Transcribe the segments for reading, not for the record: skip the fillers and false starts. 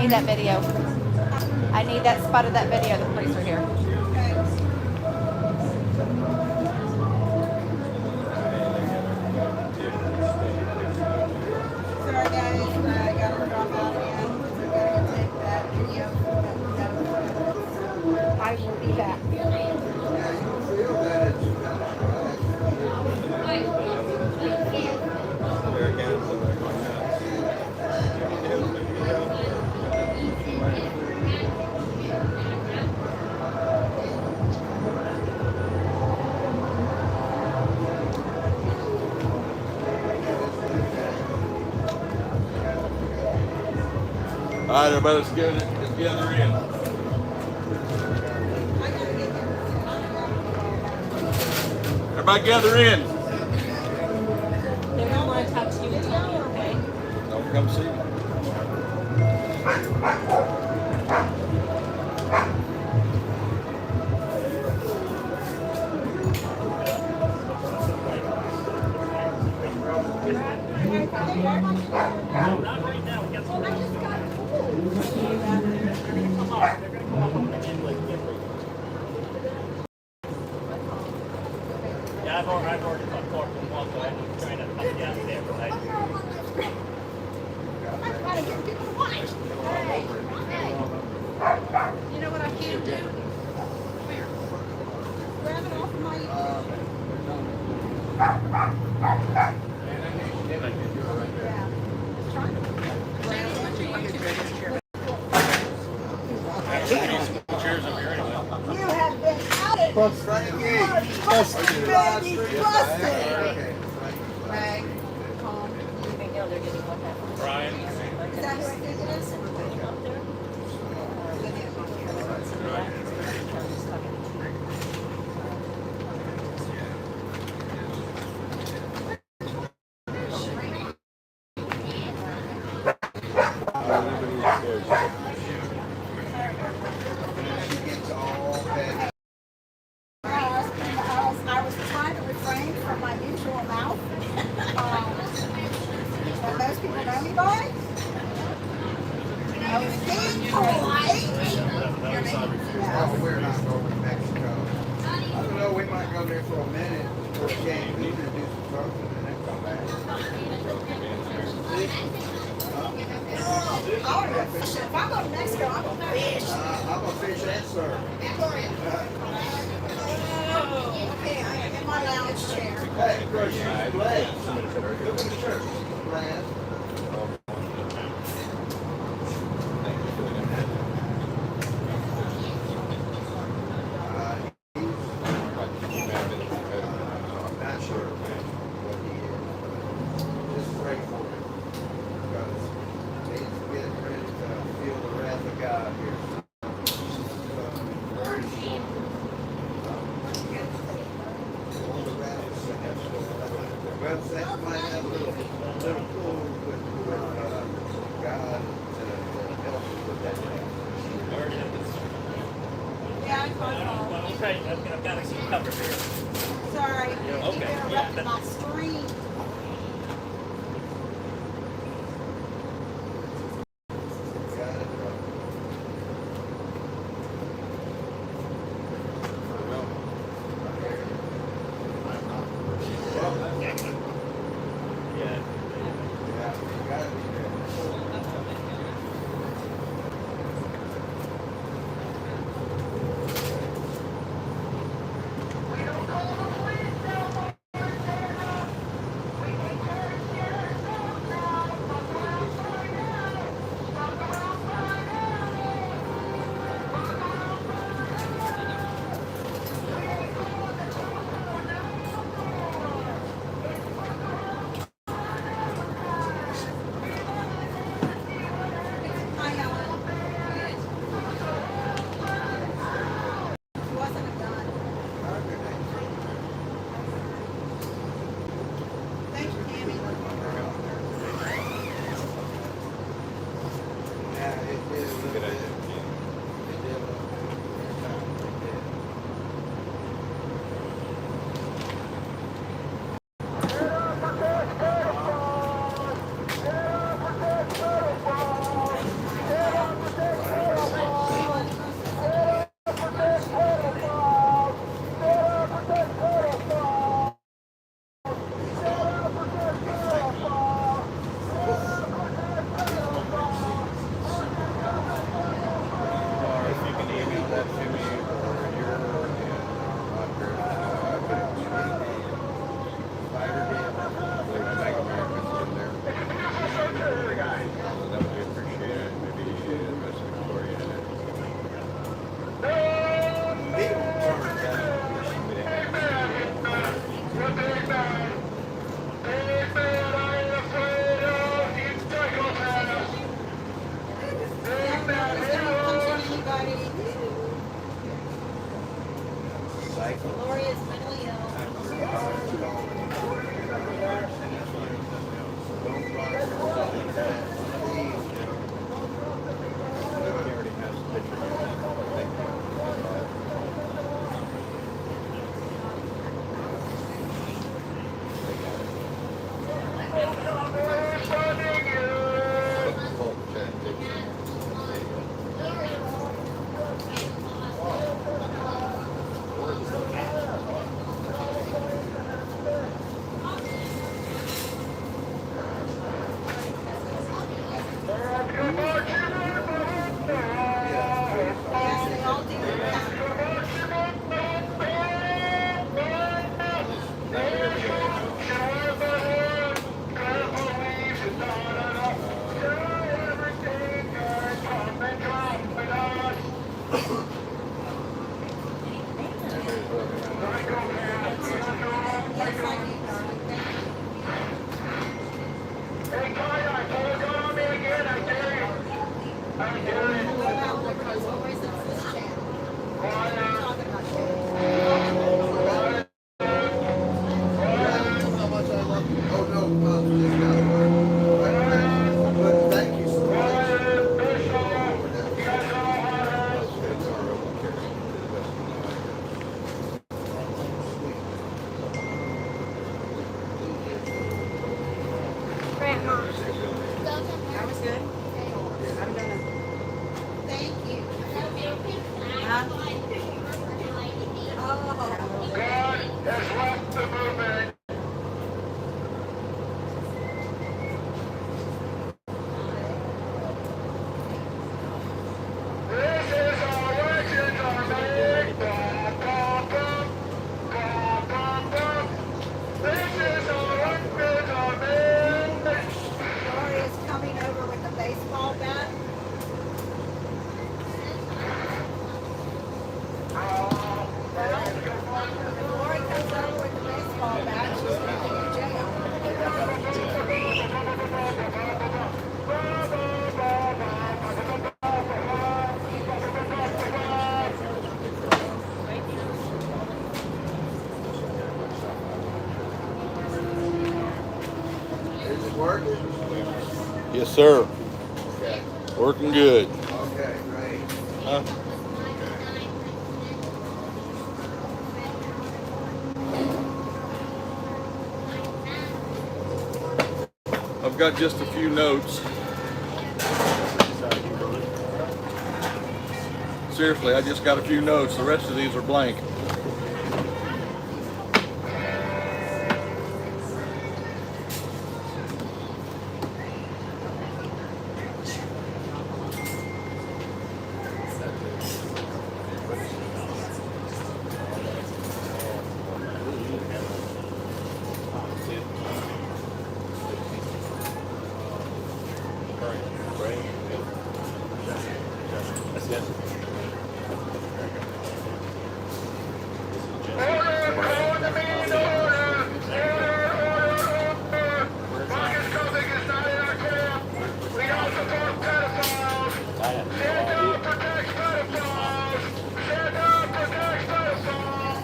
need that video. I need that spot of that video. The police are here. Sorry guys, I got to drop out again. We're going to take that video. I will be back. All right, everybody, let's gather in. Everybody gather in. They don't want to talk to you until you, okay? Don't come see me. Not right now. We got some. Come on, they're gonna come up and then like get ready. Yeah, I've already talked to them once, so I'm trying to come down there, but You know what I can do? Come here. Grab it off of my... Chairs up here anyway. You have been outed. Busted, baby, busted. Meg, calm. You think they're getting what happened? Brian. Is that who I think it is? Up there? I was trying to refrain from my usual mouth that most people know me by. I was being polite. Oh, we're not going to Mexico. I don't know, we might go there for a minute before Cancun and do some something and then come back. I want to go fishing. If I go to Mexico, I'm going to fish. I'm a fish and surf. Okay, I am in my lounge chair. Hey, crush your legs. Look at the shirt. Lance. Not sure what he is, but just pray for him. Because he's getting ready to feel the wrath of God here. Very short. Well, Seth might have a little pull with God to help you with that. Yeah, I caught Okay, I've got some cover here. Sorry. Yeah, Keep okay. interrupting Yeah, my stream. Got it. Yeah. Yeah, you gotta be there. Lori is mentally ill. Yes, they all do. Yes, I do, darling. Thank you. What about Liberty's Voice? It's this channel. We're talking about How much I love you. Oh, no, it's not work. But thank you so much. Grandma. That was good. I'm gonna. Thank you. Huh? Oh. God has left the movement. This is our elections are made. Bum, bum, bum. Bum, bum, bum. This is our elections are made. Lori is coming over with a baseball bat. Lori comes over with a baseball bat. She's going to jail. Is it working? Yes, sir. Okay. Working good. Okay, great. Huh? I've got just a few notes. Seriously, I just got a few notes. The rest of these are blank. Order, call the meeting to order. Order. Marcus Cubic is not in our camp. We don't support pedophiles. Stand up, protect pedophiles. Stand up, protect pedophiles.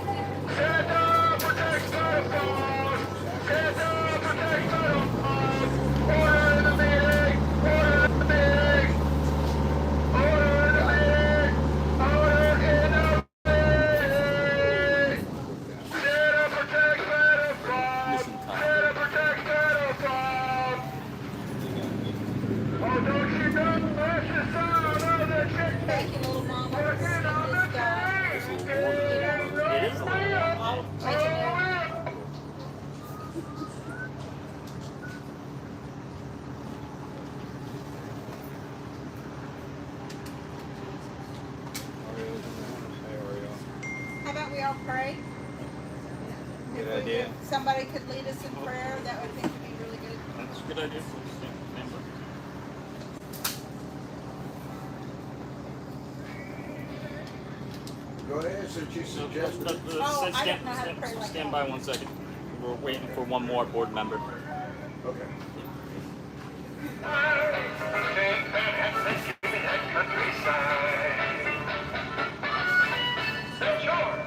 Stand up, protect pedophiles. Stand up, protect pedophiles. Order in the meeting. Order in the meeting. Order in the meeting. Order in the meeting. Santa protect pedophiles. Santa protect pedophiles. Oh, don't you know that's the sound of the chick Thank you, little mama. working on the train? It is a little I'll take it down. How about we all pray? Good If we idea. could- Somebody could lead us in prayer, that would think would be really good. That's a good idea. Remember. Go ahead, since you suggested it. Oh, I don't know how to pray like Stand that. by 1 second. We're waiting for one more board member. Okay. Countryside. Sure.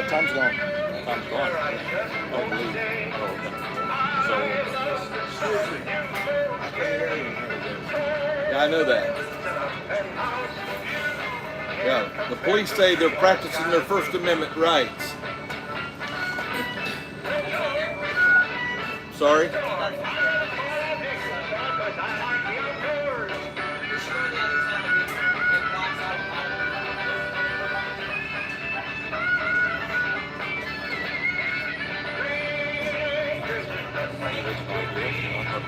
Time's gone. Tom's gone. Oh, blue. Oh, okay. So, I can't hear you. Yeah, I know that. Yeah, the police say they're practicing their First Amendment rights. Sorry?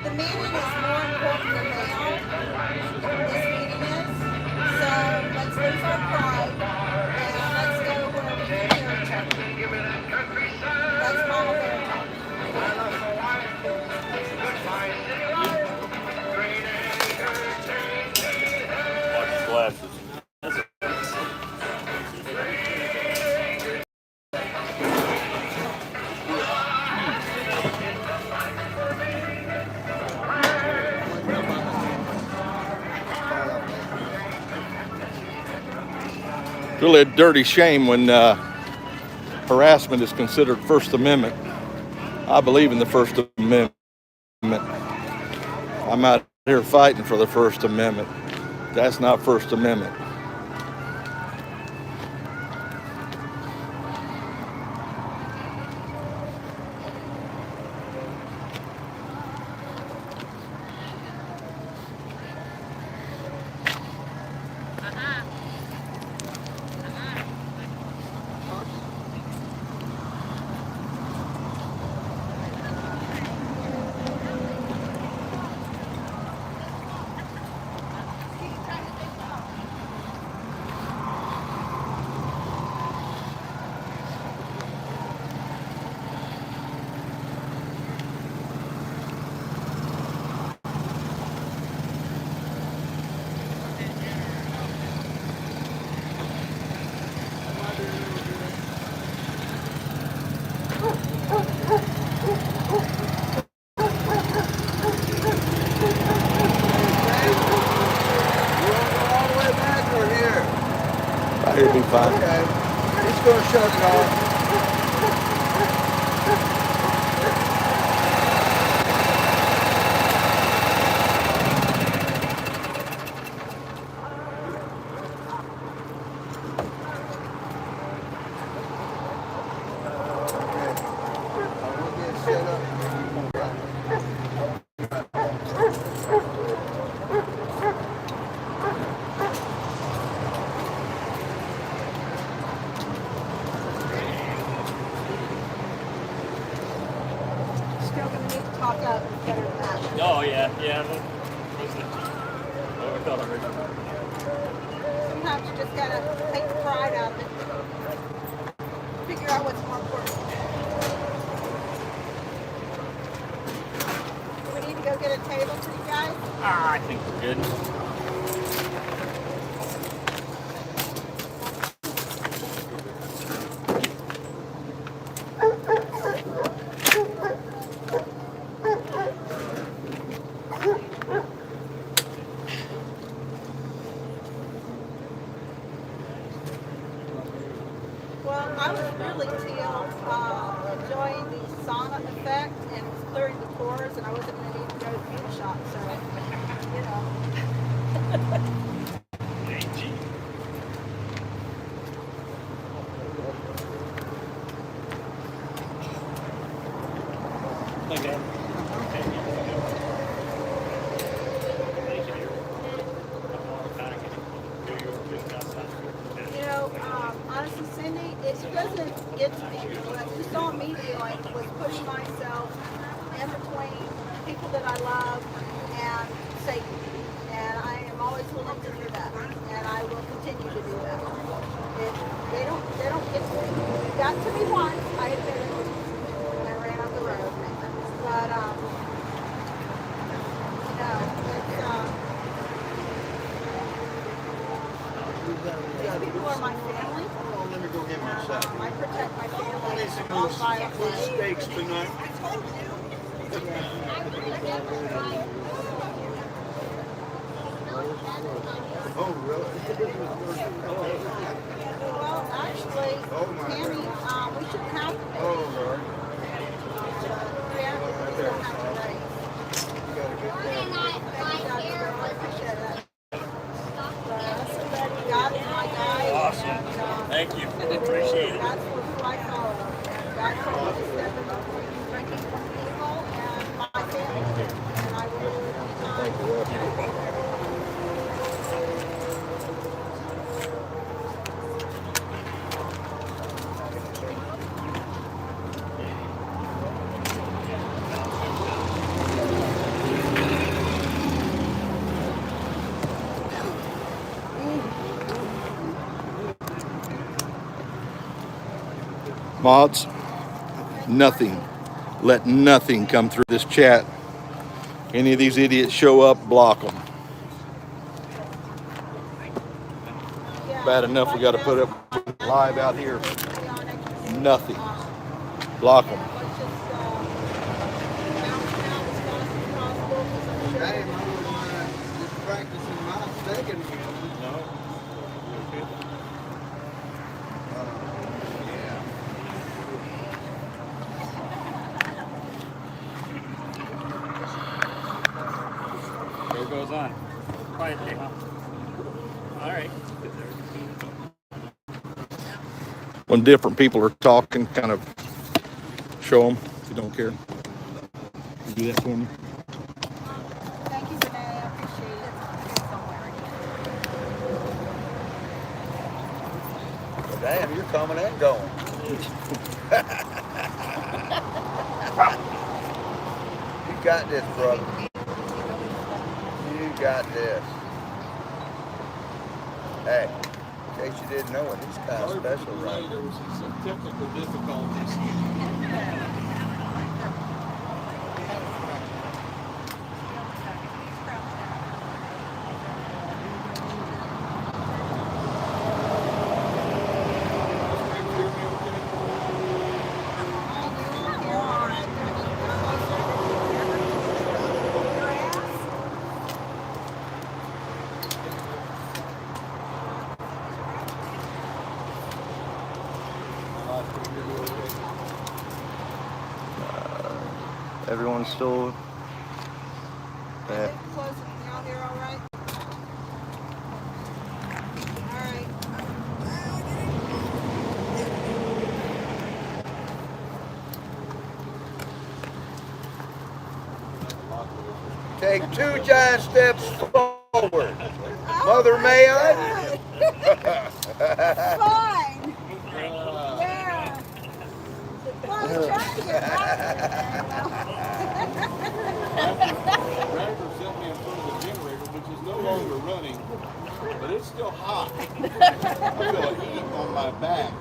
The meeting is more important than they are. This meeting is. So let's lose our pride and let's go where we can hear each other. That's Mama Bear talking. watch his glasses. Really a dirty shame when harassment is considered First Amendment. I believe in the First Amendment. I'm out here fighting for the First Amendment. That's not First Amendment. It'll be fine. Okay. He's going to shut it off. Still gonna need to talk up better than that. Oh, yeah. What we thought originally. Sometimes you just gotta take the pride out of it. Figure out what's more important. Do we need to go get a table for you guys? I think we're good. Well, I was really enjoying the sauna effect and it was clearing the pores and I wasn't going to need to go to the beauty shop, so, you know. Okay. You know, honestly, Cindy, it doesn't get to me. What you saw me doing was putting myself in between people that I love and Satan. And I am always willing to do that. And I will continue to do that. They don't get to me. You got to me once, I admit it. And I ran off the road. But, these people are my family. Let me go get my shot. I protect my family. Steaks tonight. Oh, really? Well, actually, Thank you. Appreciate it. That's who I follow. And that's what I said about drinking from people and my family. And I will do it anytime. Mods, nothing. Let nothing come through this chat. Any of these idiots show up, block them. Bad enough we got to put up live out here. Nothing. Block them. Hey, I'm just practicing my second again. Yeah. Here goes on. Quietly, huh? All right. When different people are talking, kind of show them if you don't care. You do that for me. Thank you, Renee. I appreciate it. Damn, you're coming and going. You got this, brother. You got this. Hey, in case you didn't know it, he's kind of special, right? There was some technical difficulties. Everyone's still Close it. Y'all here all right? All right. Take 2 giant steps forward. Mother, may I? Fine. Yeah. Well, I'm trying to get Rapper sent me in front of the generator, which is no longer running, but it's still hot. I feel a heat on my back.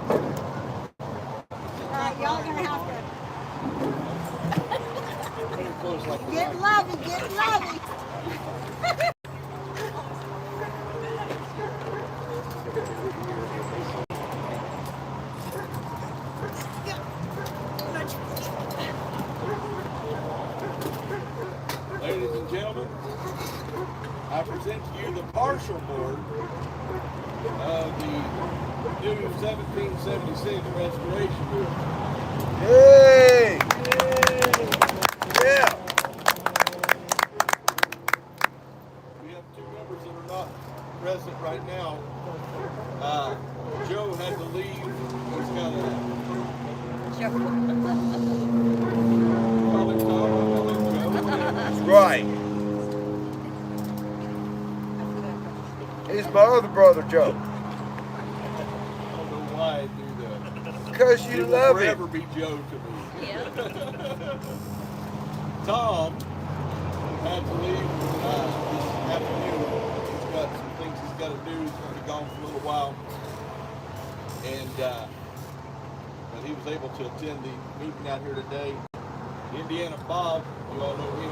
All right, y'all gonna have Pretty close like to get lovey, get lovey. Ladies and gentlemen, I present to you the partial board of the new 1776 restoration. Hey! Yeah! We have 2 members that are not present right now. Joe had to leave. He's got a Right. He's my other brother, Joe. I don't know why I do that. Because you He'll love forever him. be Joe to me. Tom had to leave this afternoon. He's got some things he's got to do. He's going to be gone for a little while. And but he was able to attend the meeting out here today. Indiana Bob, you all know him.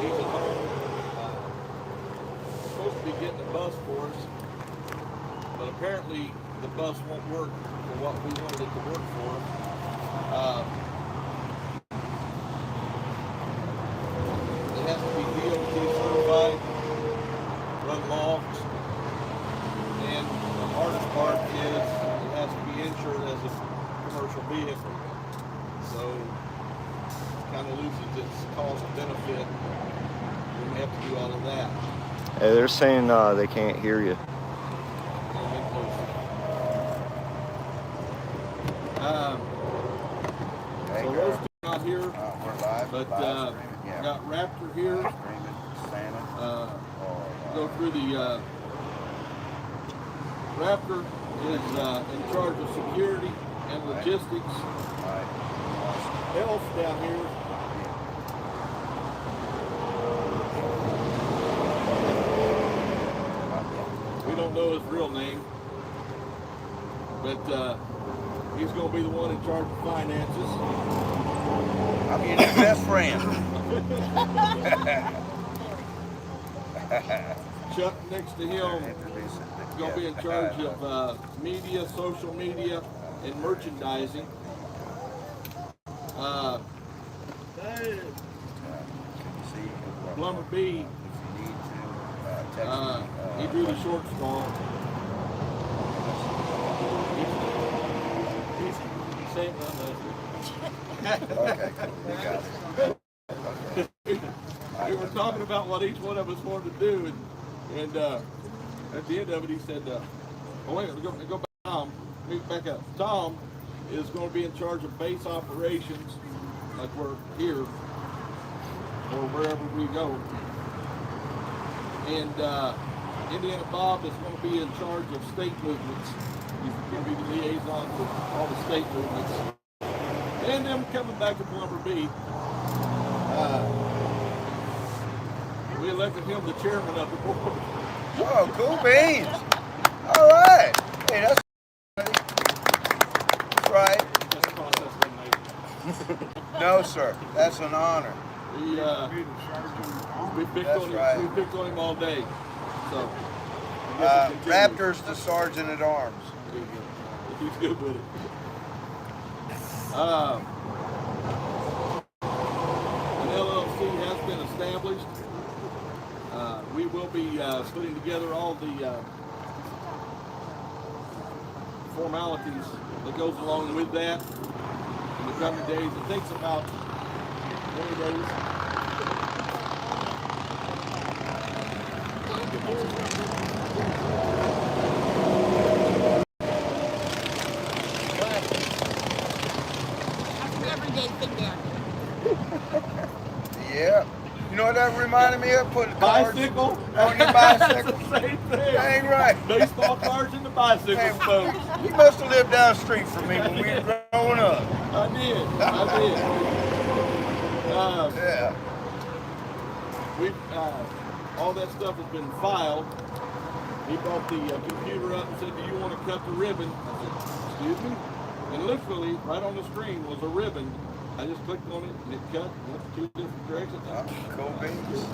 He's at home. Supposed to be getting a bus for us, but apparently the bus won't work for what we wanted it to work for. It has to be DOT certified, run logs, and the hardest part is it has to be insured as a commercial vehicle. So kind of loses its cost benefit when we have to do all of that. Hey, they're saying they can't hear you. Get closer. There So you those go. two not here, We're live. but live streaming. Yeah. got Raptor here. Live streaming. Santa. Go through the Raptor is in charge of security and logistics. Right. Elf down here. We don't know his real name, but he's going to be the one in charge of finances. I'm your new best friend. Chuck next to him going to be in charge of media, social media, and merchandising. Plumber B, he drew the short straw. He's saying Okay, cool. You got it. we were talking about what each one of us wanted to do, and at the end of it, he said, "Oh wait, go back, Tom. Back up. Tom is going to be in charge of base operations, like we're here or wherever we go, and Indiana Bob is going to be in charge of state movements. He's going to be the liaison for all the state movements, and then coming back to Plumber B." We elected him the chairman of the board. Oh, cool beans. All right. Hey, that's right. Just process elimination. No, sir. That's an honor. We picked That's on him. right. We picked on him all day. So I guess it continues. Raptor's the sergeant at arms. He's good with it. An LLC has been established. We will be putting together all the formalities that goes along with that in the coming days. It takes about 20 days. That's an everyday thing down here. Yeah. You know what that reminded me of? Putting cards Bicycle? on your bicycle. That's the same thing. Dang right. Baseball cards and the bicycles, Hey, folks. you must have lived down the street from me when we were growing up. I did. Yeah. We've all that stuff has been filed. He brought the computer up and said, "Do you want to cut the ribbon?" I said, "Excuse me?" And literally, right on the screen was a ribbon. I just clicked on it and it cut. Went two different directions. Cool beans.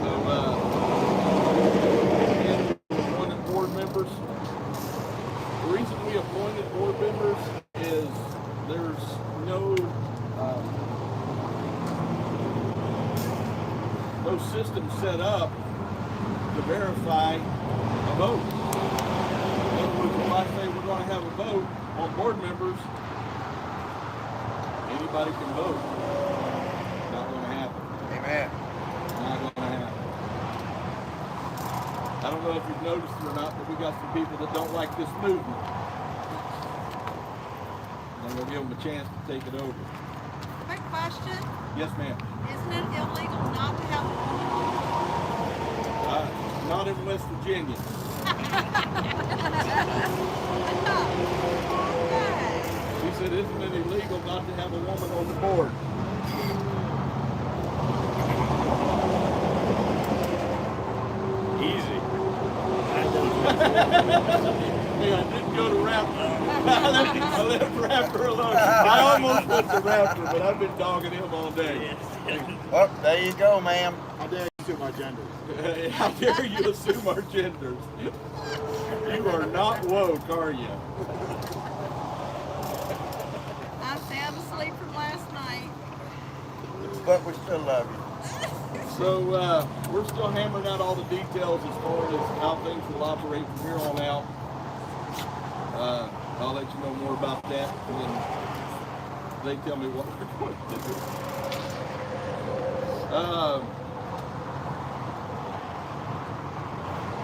So, and appointed board members. The reason we appointed board members is there's no system set up to verify a vote. In other words, if I say we're going to have a vote on board members, anybody can vote. Not going to happen. Amen. Not going to happen. I don't know if you've noticed it or not, but we got some people that don't like this movement. I'm going to give them a chance to take it over. Quick question. Yes, ma'am. Isn't it illegal not to have Not in West Virginia. She said, "Isn't it illegal not to have a woman on the board?" Easy. Hey, I didn't go to Raptor. I left Raptor alone. I almost went to Raptor, but I've been dogging him all day. Oh, there you go, ma'am. How dare you assume our genders? How dare you assume our genders? You are not woke, are you? I'm sound asleep from last night. But we still love you. So we're still hammering out all the details as far as how things will operate from here on out. I'll let you know more about that when they tell me what we're going to do.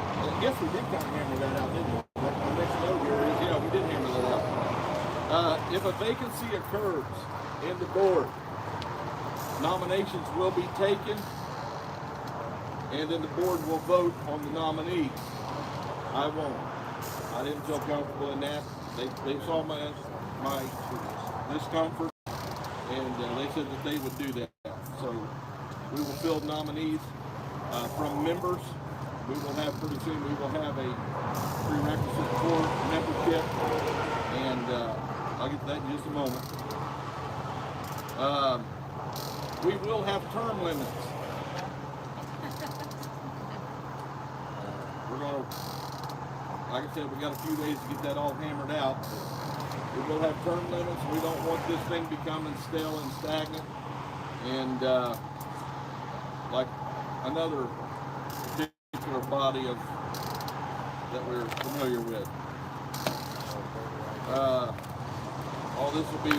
I guess we did kind of hammer that out, didn't we? My next note here is, yeah, we did hammer that out. if a vacancy occurs in the board, nominations will be taken, and then the board will vote on the nominees. I won't. I didn't feel comfortable in that. They saw my discomfort, and they said that they would do that. So we will fill nominees from members. We will have pretty soon. We will have a prerequisite for membership, and I'll get to that in just a moment. We will have term limits. We're going to, like I said, we got a few days to get that all hammered out. We will have term limits. We don't want this thing becoming stale and stagnant, and like another particular body of that we're familiar with. All this will be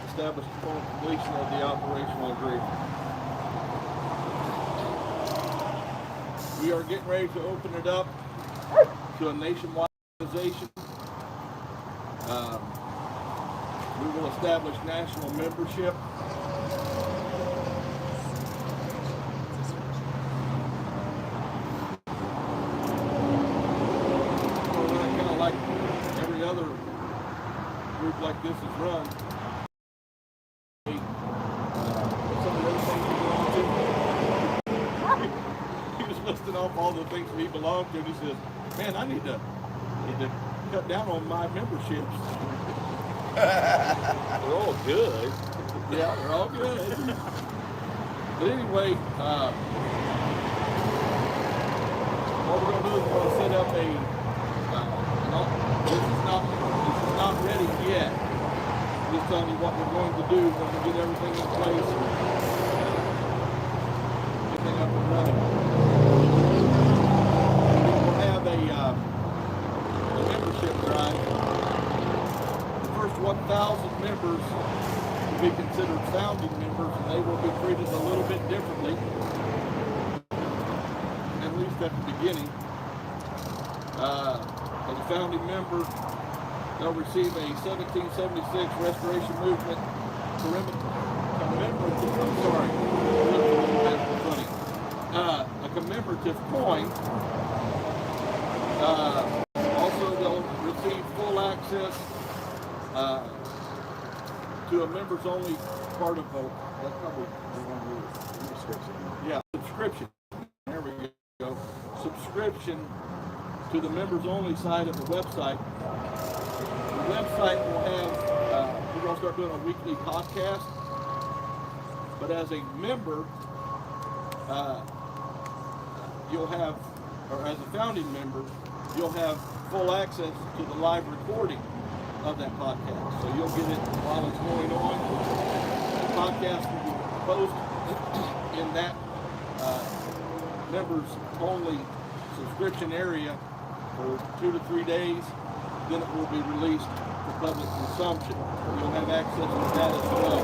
established upon completion of the operational agreement. We are getting ready to open it up to a nationwide organization. We will establish national membership. Kind of like every other group like this is run. Some of the other things we belong to. He was listing off all the things that he belonged to, and he says, "Man, I need to cut down on my memberships." They're all good. Yeah, they're all good. But anyway, what we're going to do is we're going to set up a. This is not ready yet. I'm just telling you what we're going to do when we get everything in place. Everything up and running. We'll have a membership drive. The first 1,000 members will be considered founding members, and they will be treated a little bit differently, at least at the beginning. As a founding member, they'll receive a 1776 Restoration Movement a commemorative coin. Also, they'll receive full access to a members only part of that's probably subscription. Yeah, subscription. There we go. Subscription to the members only side of the website. The website will have, we're going to start doing a weekly podcast, but as a member, you'll have, or as a founding member, you'll have full access to the live recording of that podcast. So you'll get it while it's going on. The podcast will be posted in that members only subscription area for 2 to 3 days. Then it will be released for public consumption. You'll have access to that as well.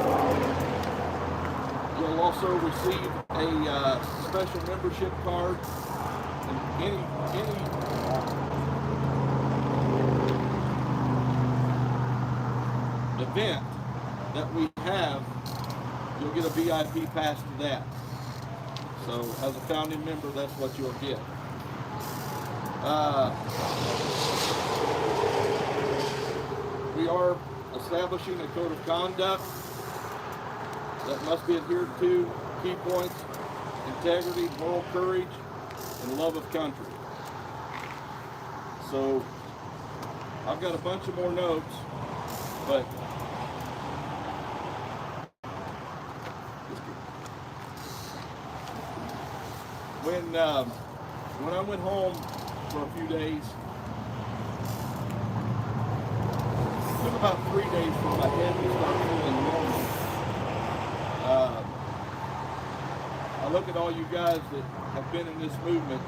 You'll also receive a special membership card. And any event that we have, you'll get a VIP pass to that. So as a founding member, that's what you'll get. We are establishing a code of conduct that must be adhered to. Key points: integrity, moral courage, and love of country. So I've got a bunch of more notes, but when I went home for a few days, it took about 3 days for my head to start feeling normal. I look at all you guys that have been in this movement,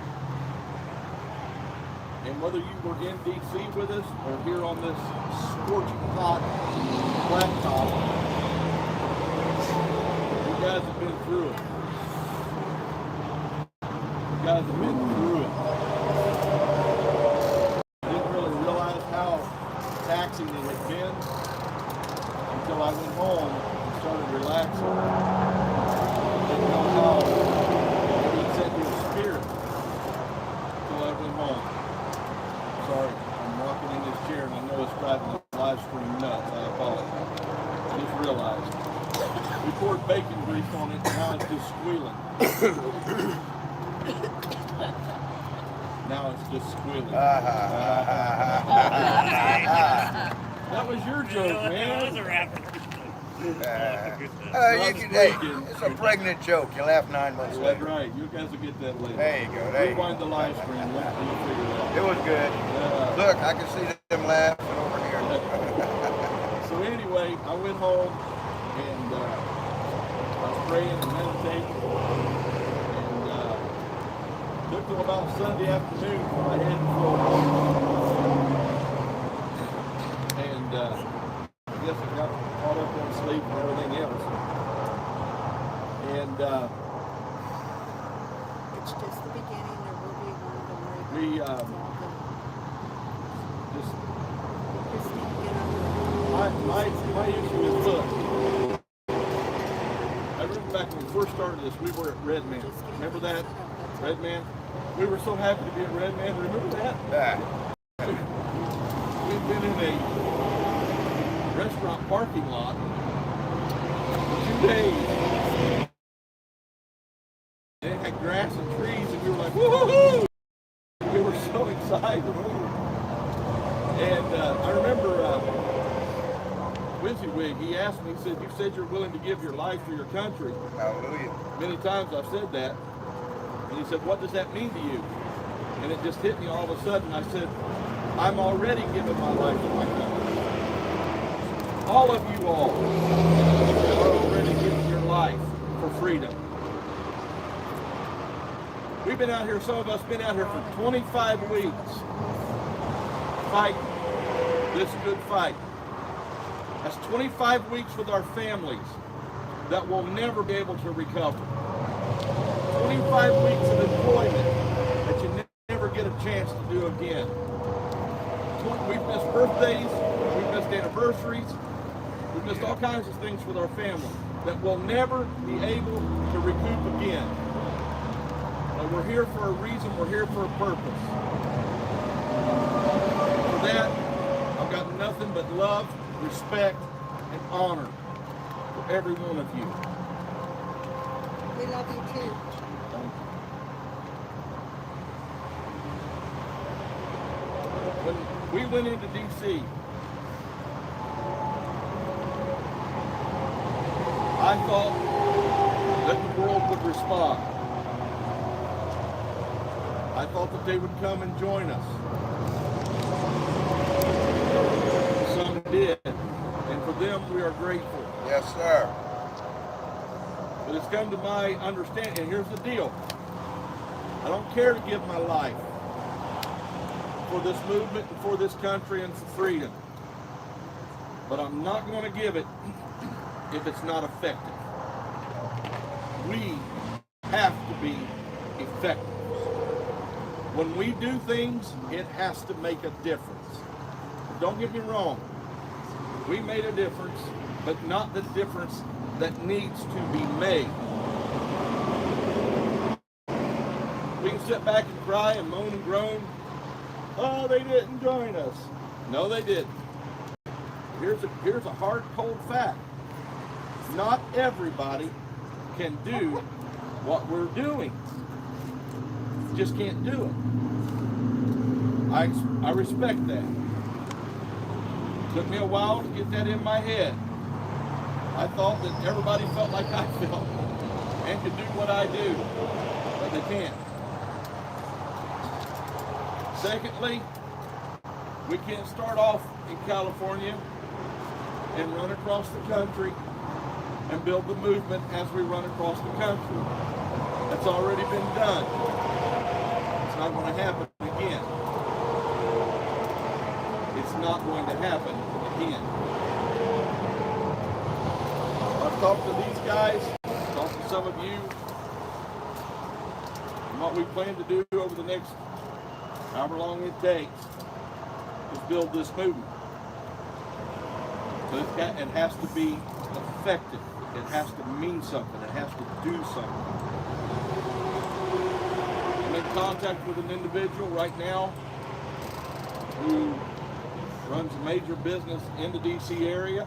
and whether you were in DC with us or here on this scorching hot blacktop, you guys have been through it. You guys have been through it. I didn't really realize how taxing it had been until I went home and started relaxing. Didn't know how he set your spirit until I went home. Sorry, I'm rocking in this chair and I know it's driving the live stream nuts. I apologize. I just realized. We poured bacon grease on it and now it's just squealing. Now it's just squealing. That was your joke, man. That was a rapper. It's a pregnant joke. You laugh 9 months That's later. right. You guys will get that later. There you go. There you Rewind go. the live stream. We'll figure it out. It was good. Look, I can see them laughing over here. So anyway, I went home and I was praying and meditating. And took till about Sunday afternoon when my head flew. And I guess I got caught up on sleep and everything else. And It's just the beginning. There will be one of them. we just Christine, get over my issue is, look, I remember back when we first started this, we were at Red Man. Remember that? Red Man? We were so happy to be at Red Man. Remember that? We've been in a restaurant parking lot for 2 days. And it had grass and trees, and we were like, woohoo! We were so excited. And I remember WYSIWYG, he asked me, he said, you said you're willing to give your life for your country. Hallelujah. Many times I've said that. And he said, what does that mean to you? And it just hit me all of a sudden. I said, I'm already giving my life to my country. All of you all are already giving your life for freedom. We've been out here, some of us been out here for 25 weeks fighting this good fight. That's 25 weeks with our families that will never be able to recover. 25 weeks of employment that you never get a chance to do again. We've missed birthdays, we've missed anniversaries, we've missed all kinds of things with our family that we'll never be able to recoup again. But we're here for a reason, we're here for a purpose. For that, I've got nothing but love, respect, and honor for every one of you. We love you too. When we went into D.C., I thought that the world would respond. I thought that they would come and join us. Some did, and for them we are grateful. Yes, sir. But it's come to my understanding, and here's the deal. I don't care to give my life for this movement and for this country and for freedom. But I'm not going to give it if it's not effective. We have to be effective. When we do things, it has to make a difference. Don't get me wrong. We made a difference, but not the difference that needs to be made. We can sit back and cry and moan and groan. Oh, they didn't join us. No, they didn't. Here's a hard, cold fact. Not everybody can do what we're doing. Just can't do it. I respect that. Took me a while to get that in my head. I thought that everybody felt like I felt and could do what I do, but they can't. Secondly, we can't start off in California and run across the country and build the movement as we run across the country. That's already been done. It's not going to happen again. It's not going to happen again. I've talked to these guys, talked to some of you, and what we plan to do over the next however long it takes is build this movement. But it has to be effective. It has to mean something. It has to do something. I'm in contact with an individual right now who runs a major business in the DC area.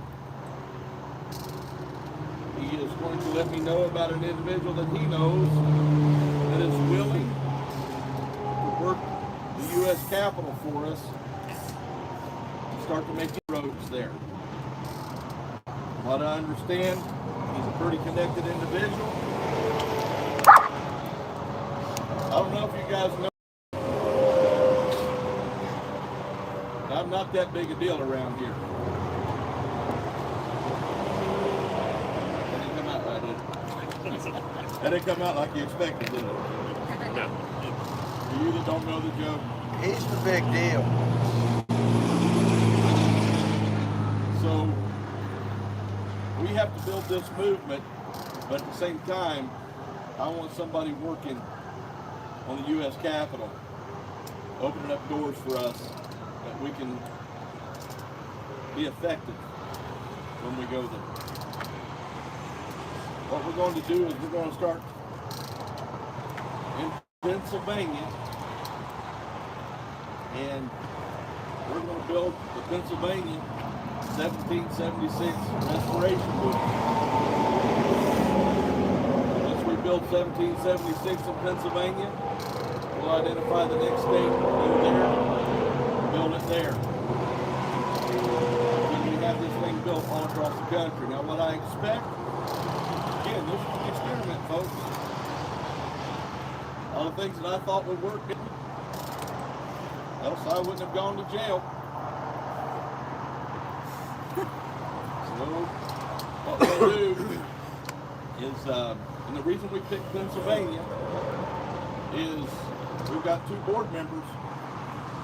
He is going to let me know about an individual that he knows that is willing to work the U.S. Capitol for us and start to make roads there. From what I understand, he's a pretty connected individual. I don't know if you guys know, but I'm not that big a deal around here. That didn't come out right, did it? That didn't come out like you expected, did it? No. For you that don't know the joke. He's the big deal. So we have to build this movement, but at the same time, I want somebody working on the U.S. Capitol, opening up doors for us that we can be effective when we go there. What we're going to do is we're going to start in Pennsylvania, and we're going to build the Pennsylvania 1776 restoration movement. Once we build 1776 in Pennsylvania, we'll identify the next state, go there, build it there. And we have this thing built all across the country. Now what I expect, again, this is an experiment, folks. All the things that I thought would work didn't. Else I wouldn't have gone to jail. So what we'll do is, and the reason we picked Pennsylvania is we've got 2 board members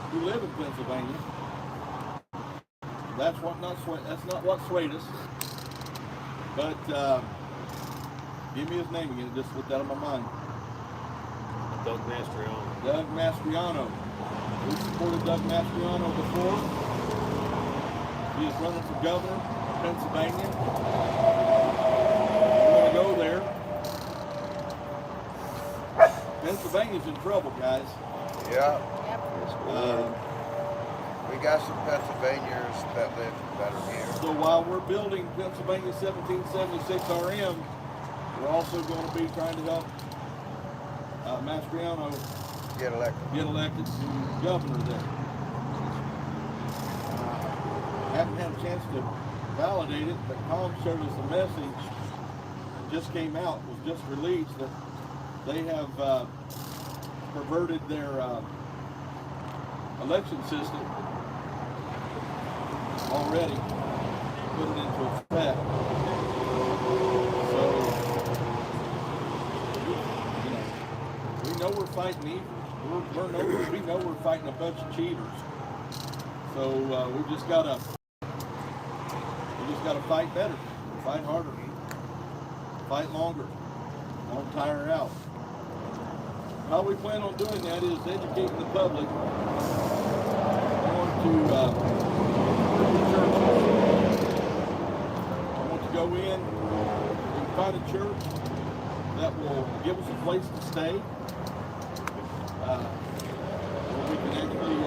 who live in Pennsylvania. That's not what swayed us. But give me his name again. It just slipped out of my mind. Doug Mastriano. Doug Mastriano. We supported Doug Mastriano before. He is running for governor of Pennsylvania. We're going to go there. Pennsylvania's in trouble, guys. Yeah. Yep. We got some Pennsylvanians that live better here. So while we're building Pennsylvania 1776 RM, we're also going to be trying to help Mastriano Get elected to governor there. Haven't had a chance to validate it, but Tom showed us a message that just came out, was just released, that they have perverted their election system already, put it into effect. So, we know we're fighting evil. We know we're fighting a bunch of cheaters. So we just gotta fight better, fight harder, fight longer, don't tire out. How we plan on doing that is educating the public, going to churches. I want to go in and find a church that will give us a place to stay, where we can actually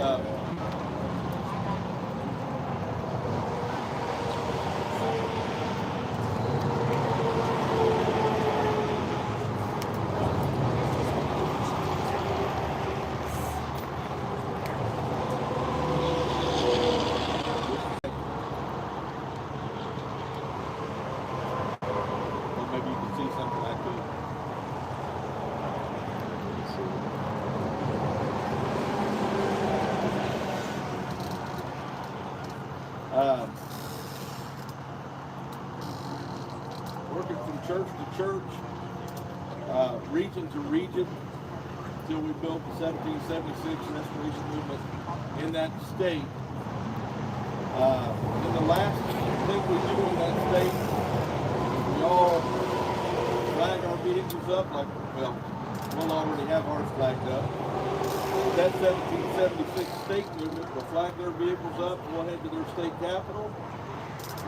working from church to church, region to region, until we built the 1776 restoration movement in that state. And the last thing we do in that state, we all flag our vehicles up, like, well, we'll already have ours flagged up. That 1776 state movement will flag their vehicles up, we'll head to their state capital.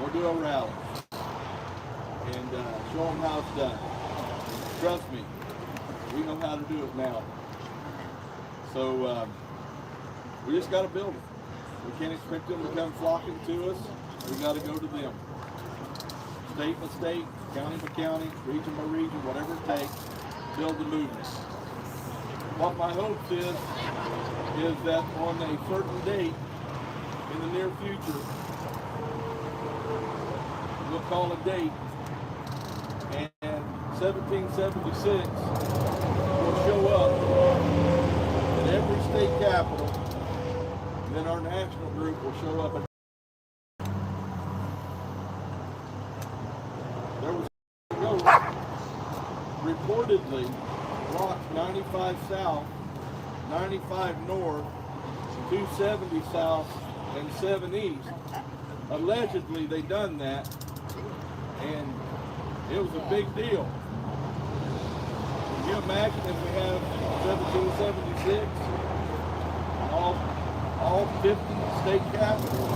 We'll do a rally and show them how it's done. Trust me, we know how to do it now. So we just got to build it. We can't expect them to come flocking to us. We got to go to them. State by state, county by county, region by region, whatever it takes, build the movement. What my hope is that on a certain date in the near future, we'll call a date, and 1776 will show up at every state capital, and then our national group will show up at there was a ghost reportedly blocked 95 south, 95 north, 270 south, and 7 east. Allegedly they done that, and it was a big deal. Can you imagine if we have 1776, all 50 state capitals,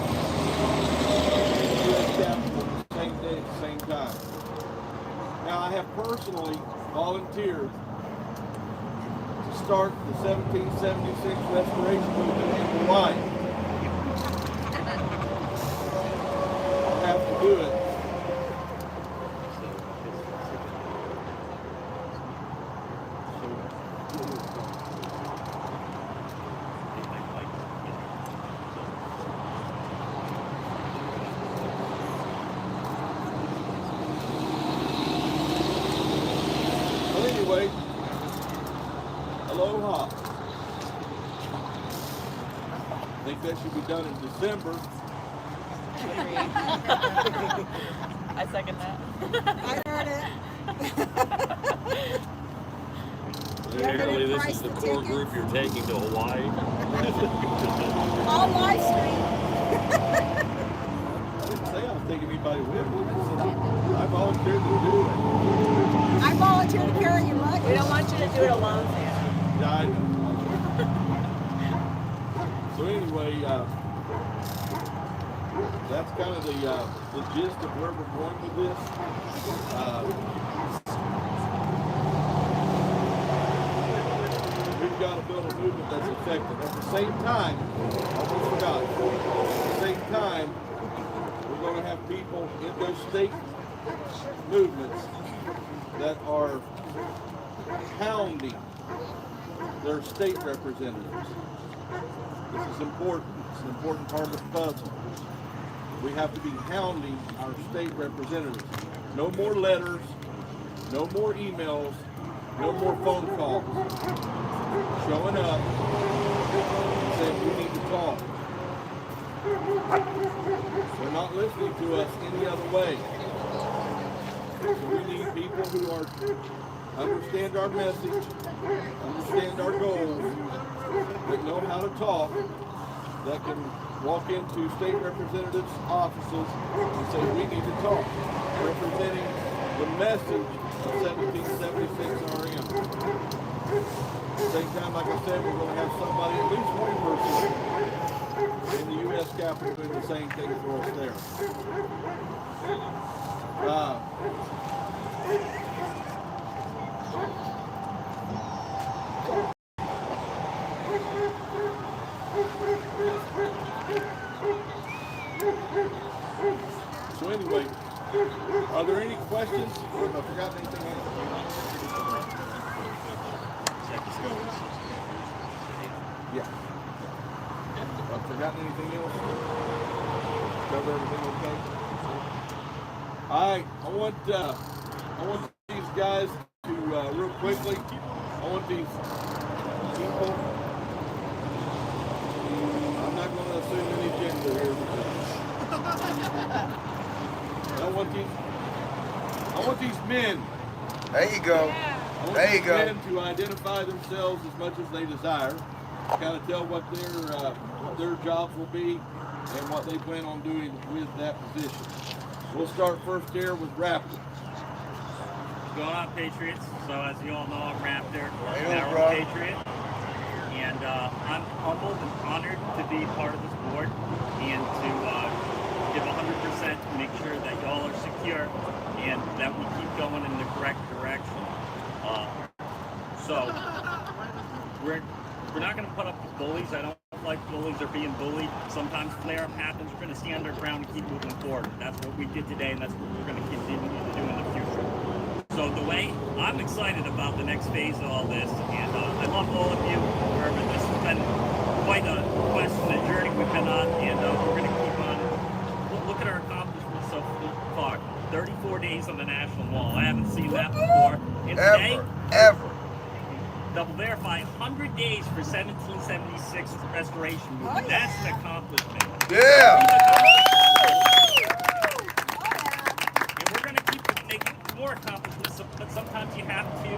U.S. capitals, the same day at the same time? Now, I have personally volunteered to start the 1776 restoration movement in Hawaii. I'll have to do it. Anyway, aloha. I think that should be done in December. I second that. I heard it. Apparently this is the core group you're taking to Hawaii. All live stream. I didn't say I was taking anybody with me. I volunteered to do it. I volunteer to carry your luggage. We don't want you to do it alone, Sam. Yeah, I know. So anyway, that's kind of the gist of where we're going with this. We've got to build a movement that's effective. At the same time, almost forgot, at the same time, we're going to have people in those state movements that are hounding their state representatives. This is important. It's an important part of the puzzle. We have to be hounding our state representatives. No more letters, no more emails, no more phone calls. Showing up and saying we need to talk. They're not listening to us any other way. So we need people who understand our message, understand our goals, that know how to talk, that can walk into state representatives' offices and say, we need to talk, representing the message of 1776 RM. At the same time, like I said, we're going to have somebody, at least one person, in the U.S. Capitol doing the same thing for us there. So anyway, are there any questions? Or have I forgotten anything else? Yeah. I've forgotten anything else? Cover everything okay? Alright, I want these guys to real quickly, I want these people, I'm not going to assume any gender here, I want these men. There you go. I want There you these go. men to identify themselves as much as they desire, kind of tell what their jobs will be and what they plan on doing with that position. We'll start first here with Raptor. Going on, Patriots. So as you all know, I'm Raptor, Hey, Narrow bro. Patriot. And I'm humbled and honored to be part of this board and to give 100% to make sure secure, and that we keep going in the correct direction. So we're not going to put up with bullies. I don't like bullies or being bullied. Sometimes flare-up happens. We're going to stand our ground and keep moving forward. That's what we did today, and that's what we're going to continue to do in the future. So the way I'm excited about the next phase of all this, and I love all of you, wherever this has been quite a quest and a journey we've been on, and we're going to keep on. Look at our accomplishments so far. 34 days on the National Mall. I haven't seen that before. And today, Ever. double verify 100 days for 1776 restoration movement. That's an accomplishment. Yeah. And we're going to keep making more accomplishments, but sometimes you have to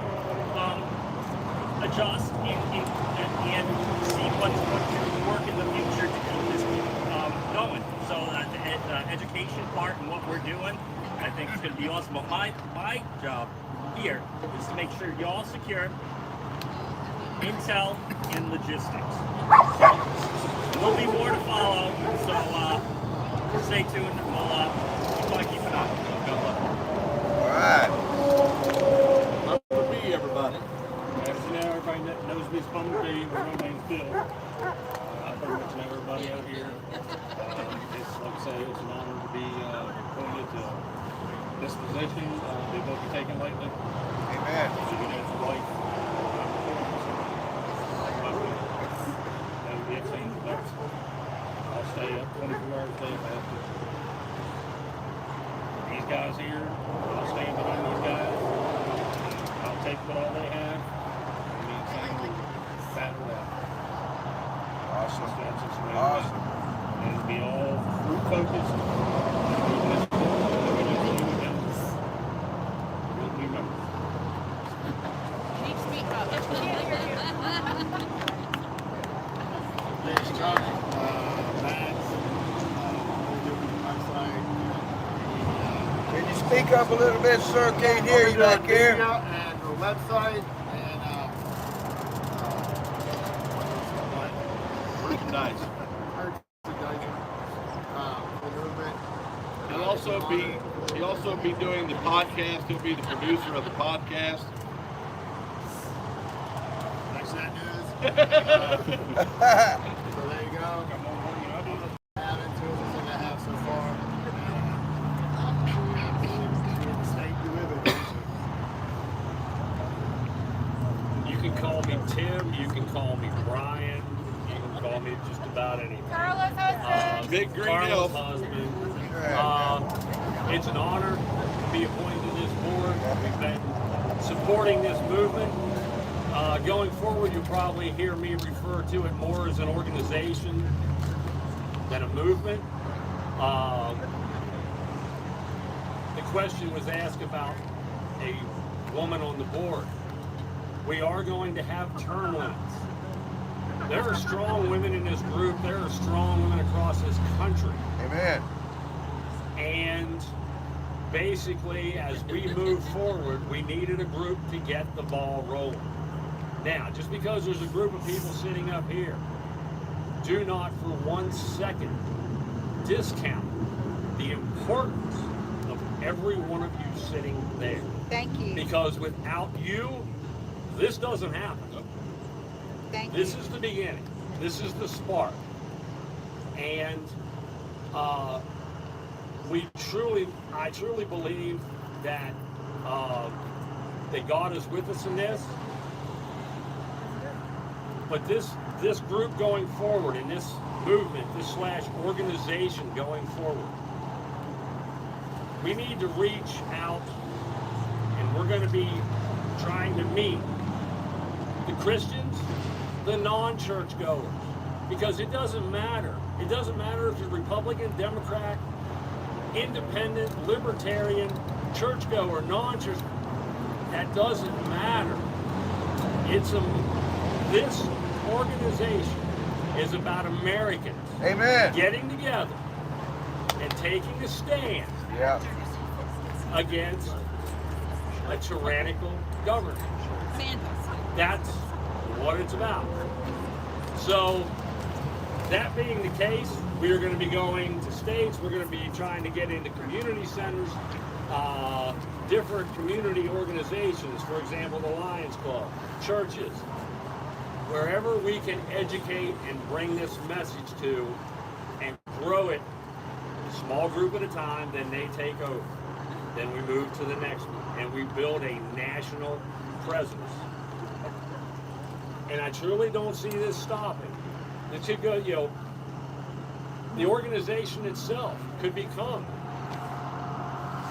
adjust and see what's going to work in the future to keep this going. So the education part and what we're doing, I think it's going to be awesome. But my job here is to make sure you're all secure, intel, and logistics. So there'll be more to follow. So stay tuned, and we'll keep on keeping on. So good luck. All right. How would be everybody? As you know, everybody knows me as Plumber B. My name's Bill. I pretty much know everybody out here. It's like I say, it's an honor to be appointed to this position. They will be taken lately. Amen. So you know, it's right. I'll stay up 24 hours a day if I have to. These guys here, I'll stand behind these guys. I'll take what all they have. Anything fat or that. Awesome. That's just the way it is. Awesome. And it'll be all fruit focused. You need to speak up. Can't hear you. There's Chuck, Matt, Can you speak up a little bit, sir? Can't hear you back here. And the website and Merchandise. He'll also be doing the podcast. He'll be the producer of the podcast. That's that news. So there you go. Add into it that I have so far. The state you live in. You can call me Tim. You can call me Brian. You can call me just about anything. Carlos, husband. Big green Carlos' elf. husband. It's an honor to be appointed to this board. We've been supporting this movement. Going forward, you'll probably hear me refer to it more as an organization than a movement. The question was asked about a woman on the board. We are going to have term limits. There are strong women in this group. There are strong women across this country. Amen. And basically, as we move forward, we needed a group to get the ball rolling. Now, just because there's a group of people sitting up here, do not for 1 second discount the importance of every one of you sitting there. Thank you. Because without you, this doesn't happen. Thank This you. is the beginning. This is the spark. And I truly believe that God is with us in this. But this group going forward, and this movement, this / organization going forward, we need to reach out, and we're going to be trying to meet the Christians, the non-church goers, because it doesn't matter. It doesn't matter if you're Republican, Democrat, independent, libertarian, churchgoer, non-church. That doesn't matter. This organization is about Americans Amen. getting together and taking a stand Yeah. against a tyrannical government. That's what it's about. So, that being the case, we are going to be going to states. We're going to be trying to get into community centers. different community organizations, for example, the Lions Club, churches, wherever we can educate and bring this message to and grow it, a small group at a time, then they take over. Then we move to the next one, and we build a national presence. And I truly don't see this stopping. It should go, you know, the organization itself could become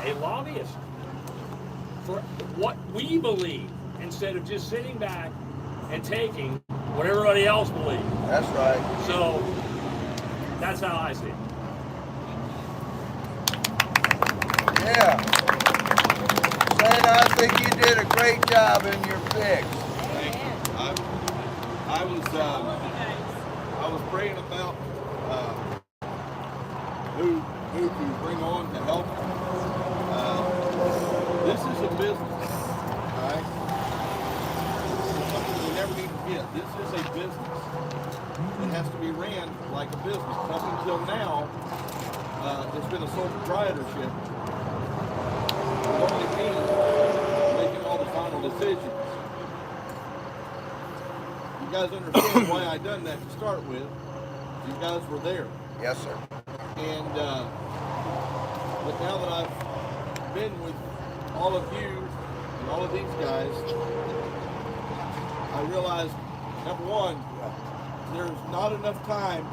a lobbyist for what we believe, instead of just sitting back and taking what everybody else believes. That's right. So that's how I see it. Yeah. Santa, I think you did a great job in your fix. I was praying about who to bring on to help. This is a business, all right? It's something we never need to forget. This is a business. It has to be ran like a business. Up until now, it's been a sole proprietorship. Only me making all the final decisions. You guys understand why I done that to start with. You guys were there. Yes, sir. And but now that I've been with all of you and all of these guys, I realized, number one, there's not enough time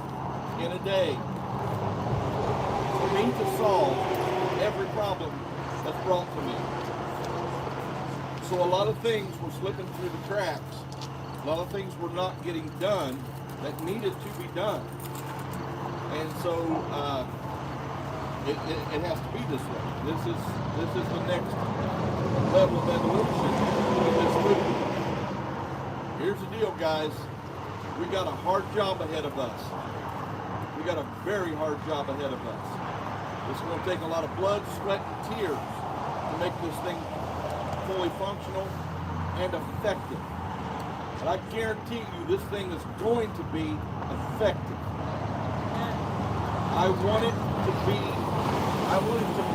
in a day for me to solve every problem that's brought to me. So a lot of things were slipping through the cracks. A lot of things were not getting done that needed to be done. And so it has to be this way. This is the next level of evolution in this movement. Here's the deal, guys. We got a hard job ahead of us. We got a very hard job ahead of us. It's going to take a lot of blood, sweat, and tears to make this thing fully functional and effective. But I guarantee you this thing is going to be effective. I want it to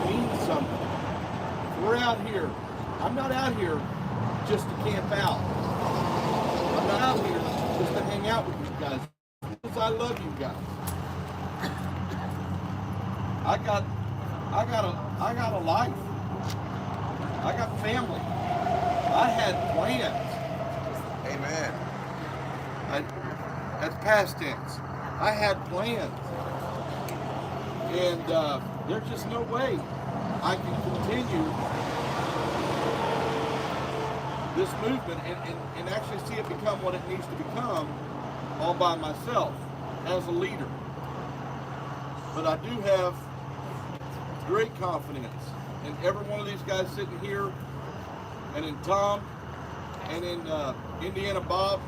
mean something. We're out here. I'm not out here just to camp out. I'm not out here just to hang out with you guys. Because I love you guys. I got a life. I got family. I had plans. Amen. That's past tense. I had plans. And there's just no way I can continue this movement and actually see it become what it needs to become all by myself as a leader. But I do have great confidence in every one of these guys sitting here, and in Tom, and in Indiana Bob.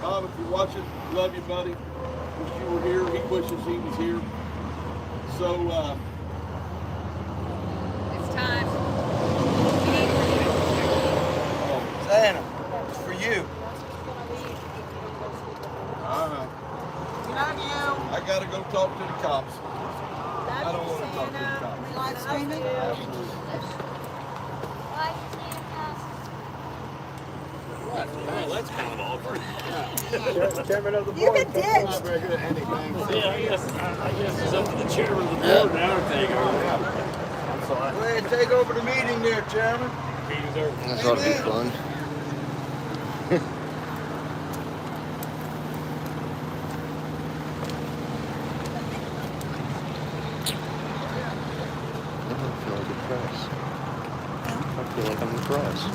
Bob, if you're watching, love you, buddy. Wish you were here. He wishes he was here. So, It's time. Santa, it's for you. all right. Love you. I gotta go talk to the cops. I don't want to talk to the cops. Like Santa. Well, that's kind of awkward. Chairman of the You've board. been ditched. Not very good at anything. Yeah, I guess it's up to the chairman of the board now to take over. Go ahead and take over the meeting there, Chairman. Meeting's over. That ought to be fun. I don't feel like the press. I feel like I'm the press.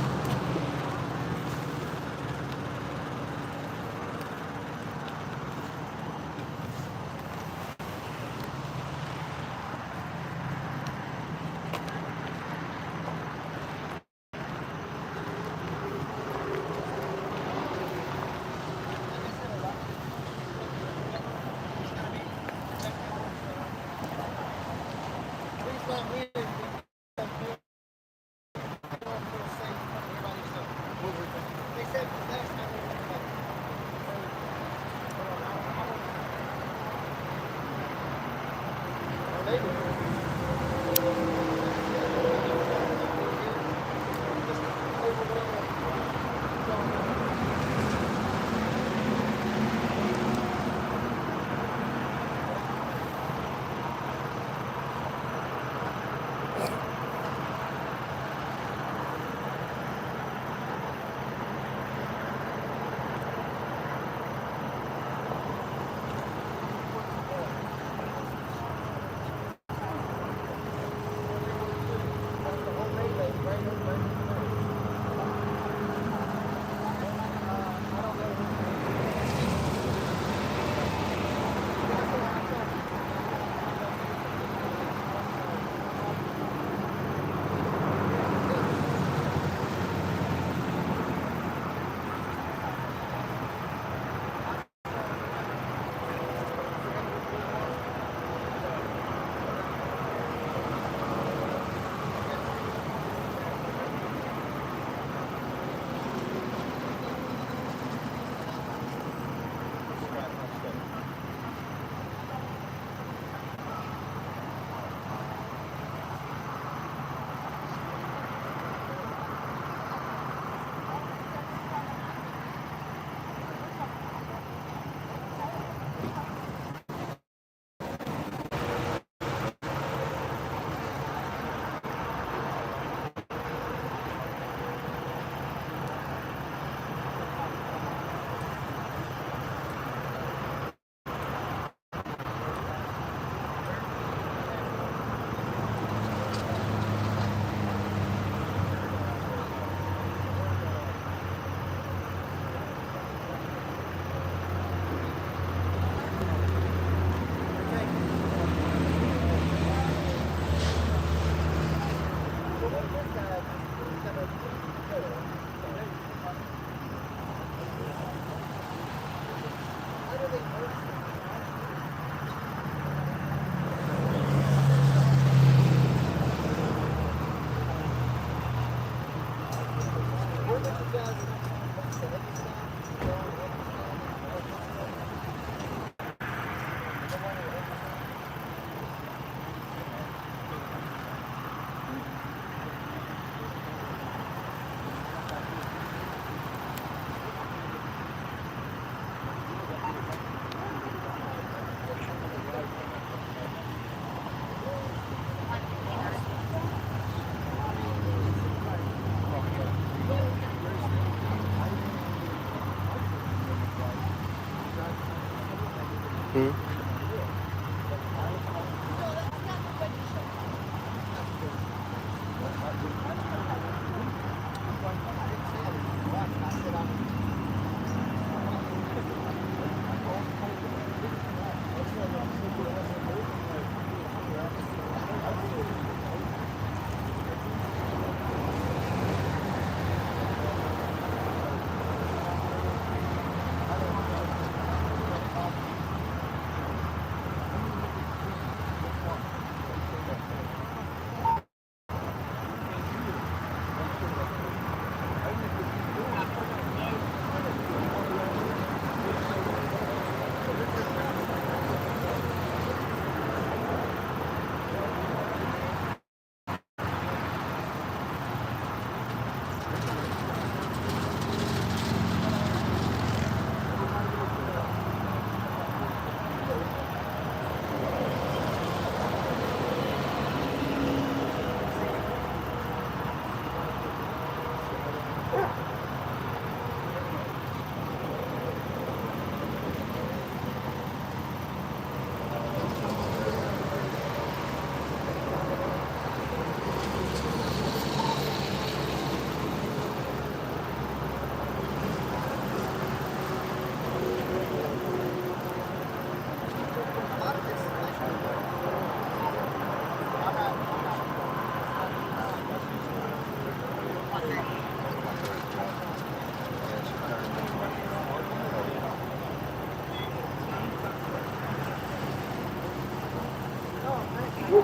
I'm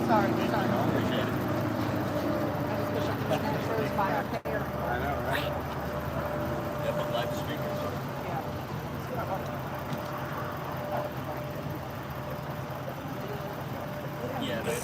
sorry. Appreciate it. I just wish I could have first by our pair. I know, right? Yep, I'm glad to speak. Yeah, that's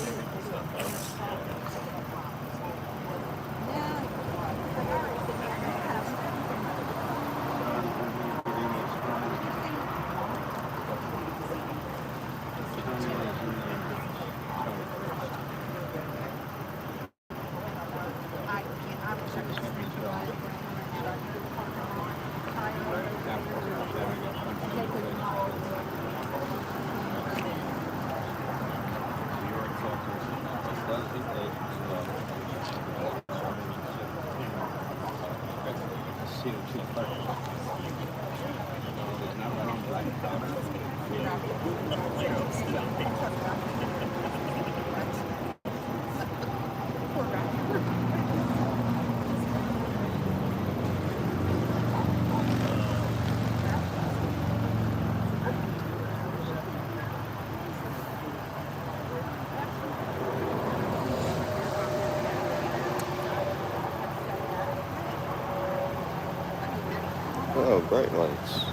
Oh, bright lights.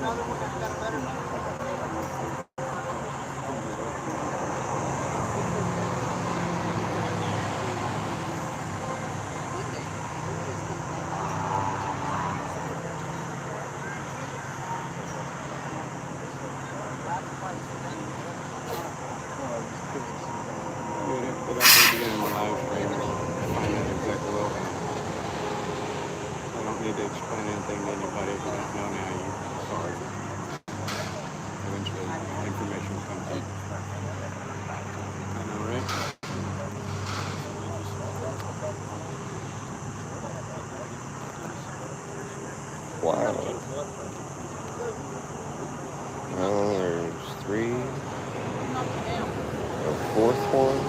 another one that's got a better one. But after the beginning of my live stream, find out exactly well. I don't need to explain anything to anybody if you don't know now. You sorry. Eventually, information comes up. I know, right? Wow. Well, there's 3. A 4th one.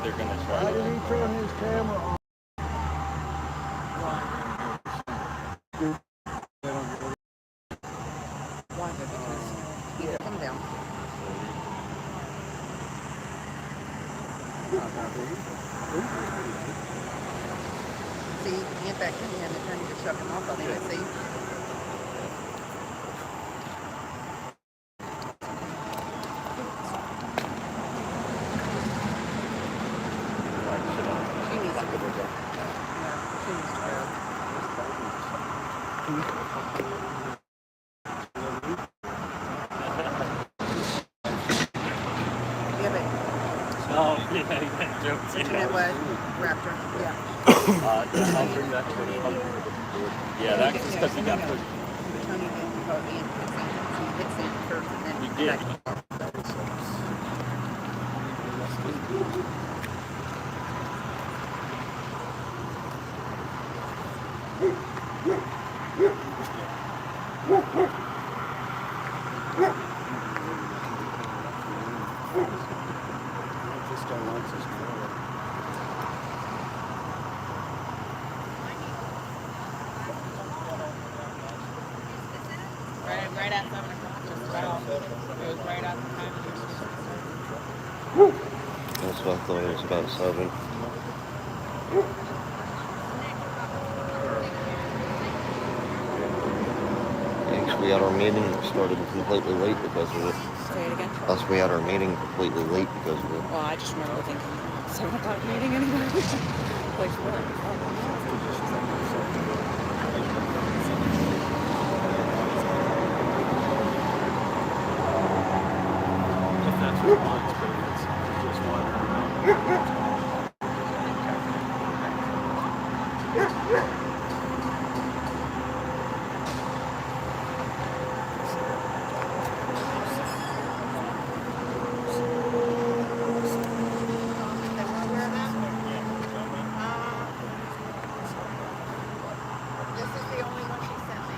They're gonna try. Why did he turn his camera on? Why? Because he put them down. See, he get back in here and then to shut him off on it, see? She needs to go. Yeah, she needs to go. Yeah, but Oh, yeah, jokes. you know what? Raptor. Yeah. I'll bring that to the Yeah, that's just because he got pushed. Tony didn't go in. He hit Santa first and then He did. Just don't like this color. Right at 7 o'clock, just about. It was right at the time. That's what I thought. It was about 7. We had our meeting started completely late because of it. Say it again? Plus, we had our meeting completely late because of it. Well, I just remember thinking 7 o'clock meeting anyway. place to live. If that's what it wants, but if it's just wandering around. This is the only one she sent me.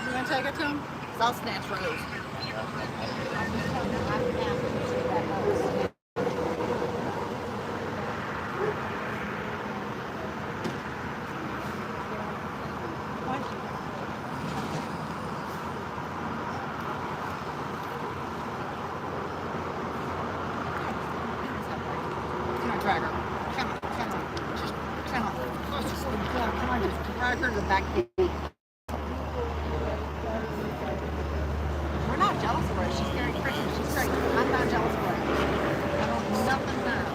You want to take it to him? I'll snatch Rose. Come on, drag her. Come on, come on. Just come on. Come on, just drag her to the back gate. We're not jealous of her. She's very pretty. She's great. I'm not jealous of her. I don't nothing there.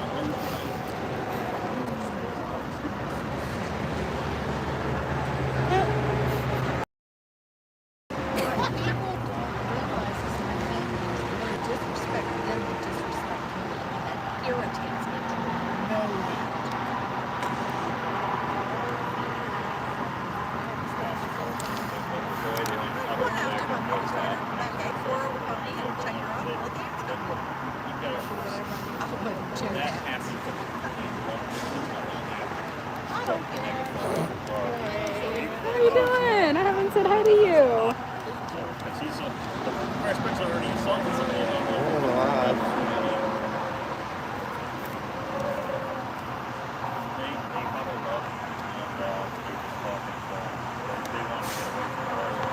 Irritates me. No. How are you doing? I haven't said hi to you. Freshman's already insulted somebody. They huddled up and they were just talking, so they wanted to get away from the water.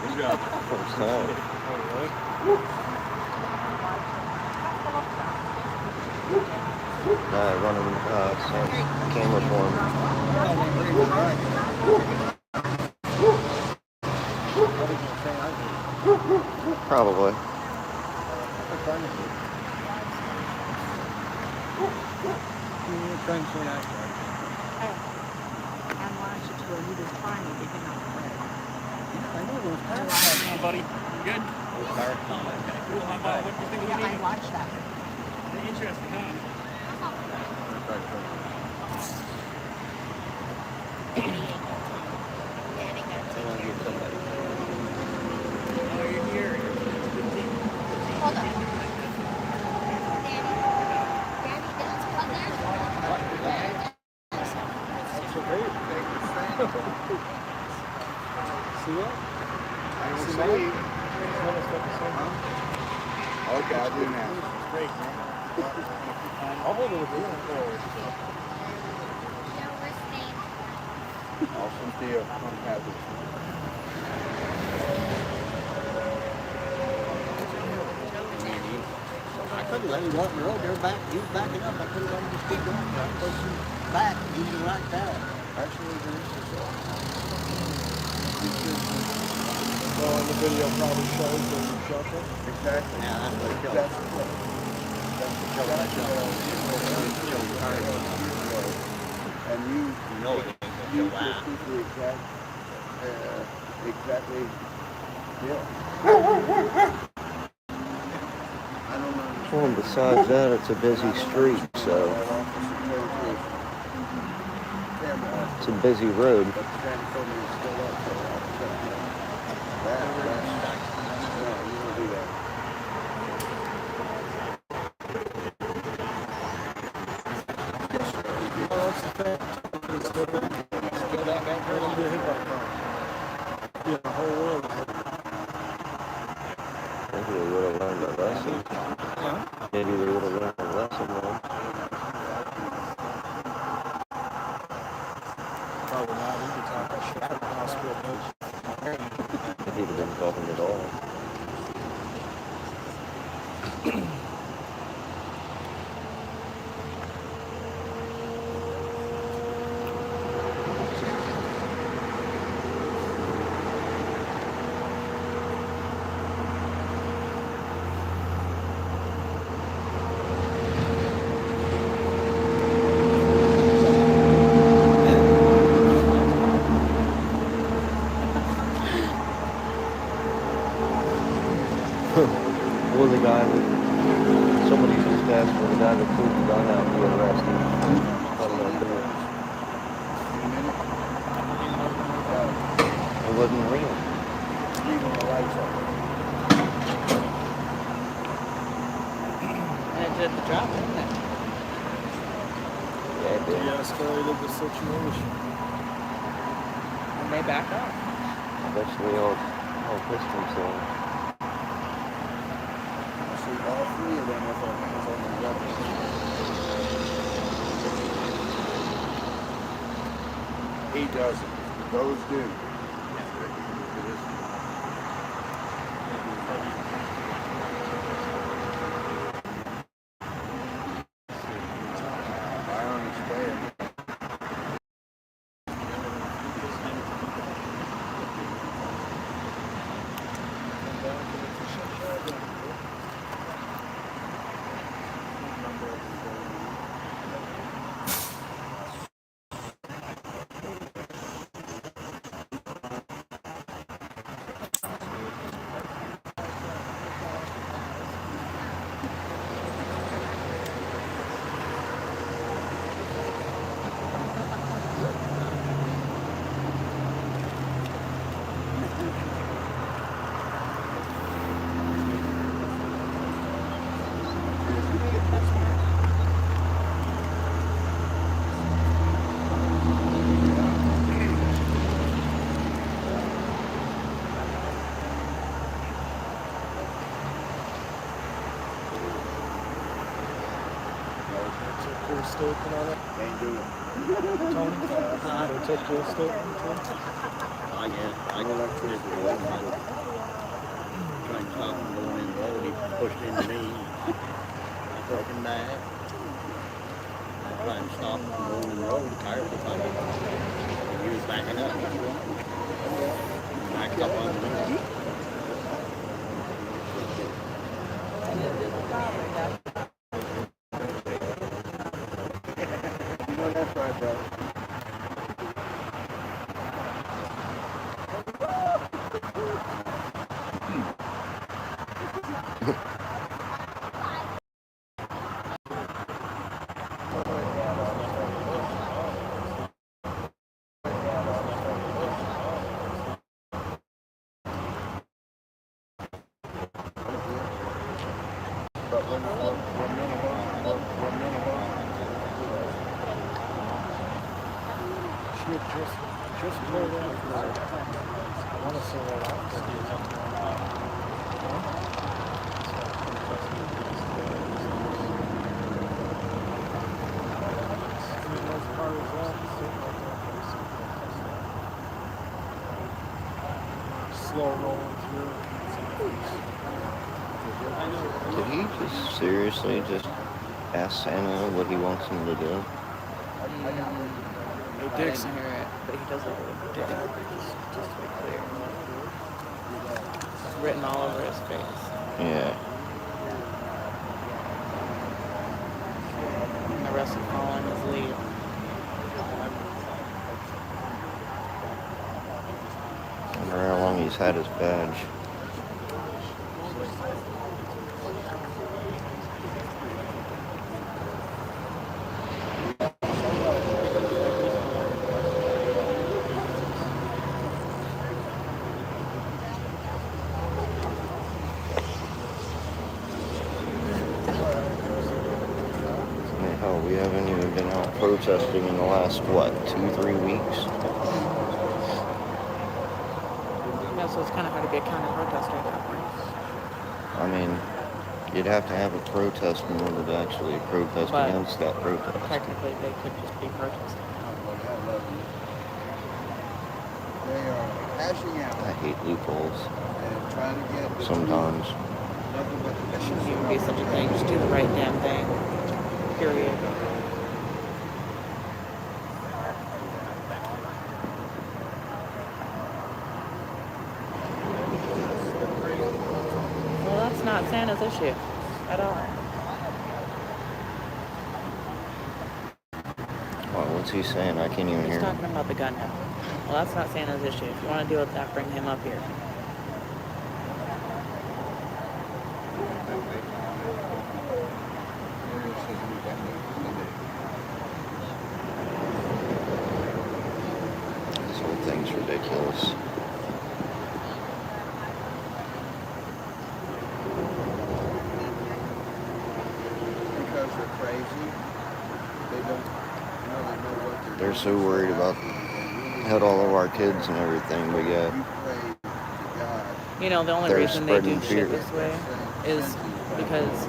Good job. First time. Running camera for him. Probably. Hey, buddy. You good? Cool. How about what do you think of the Yeah, I meeting? watched that. Interesting, huh? Oh, you're here. Hold on. Daddy, Dad's coming. See what? Okay, I'll do now. Great, man. I'll hold it with you. Awesome deal. I'm happy. I couldn't let him walk the road. They were back. He was backing up. I couldn't let him just keep going. I pushed him back. He was right there. Actually, well, the video probably shows that you shot them. Exactly. Yeah, that's what it killed. That's and you know it ain't gonna kill that. keep the exactly, yeah. I don't know. Well, and besides that, it's a busy street, so it's a busy road. But the transformer is still up, so that's, no, you don't do that. Maybe they would have learned a lesson. Maybe they would have learned a lesson then. Probably not. He'd be talking shit from the hospital. If he'd have been talking at all. Or the guy that somebody just asked for the guy that pulled the gun out and be arrested. It wasn't real. And it did the job, didn't it? Yeah, it did. De-escalated the situation. And they backed off. Eventually all pissed themselves. All three of them with on the weapons. He doesn't. Those do. I understand. Statement on it. Can't do it. Tony, they take your statement too. I guess. I go like this. Trying to stop him going in the road. He pushed into me. I broke him back. I tried to stop him from going in the road. The tire was on him. He was backing up. Backed up on me. That's right, brother. But when Just play that. I want to see what slow rolling through. Did he just seriously just ask Santa what he wants him to do? I didn't hear it, but he does look really big. Just to be clear. It's written all over his face. Yeah. And the rest is following his lead. I wonder how long he's had his badge. Hell, we haven't even been out protesting in the last, what, 2-3 weeks? Yeah, so it's kind of hard to be a counter-protester at that point. I mean, you'd have to have a protest in order to actually protest But against that protest. technically, they could just be protesting. lashing out I hate loopholes. and trying to get between Sometimes. nothing but the Shouldn't even be such a thing. Just do the right damn thing. Period. Well, that's not Santa's issue at all. What's he saying? I can't even He's hear him. talking about the gun now. Well, that's not Santa's issue. If you want to deal with that, bring him up here. This whole thing's ridiculous. because they're crazy. They don't really know what They're so worried about had all of our kids and everything, but yeah. You know, the only They're reason they do spreading fear. shit this way is because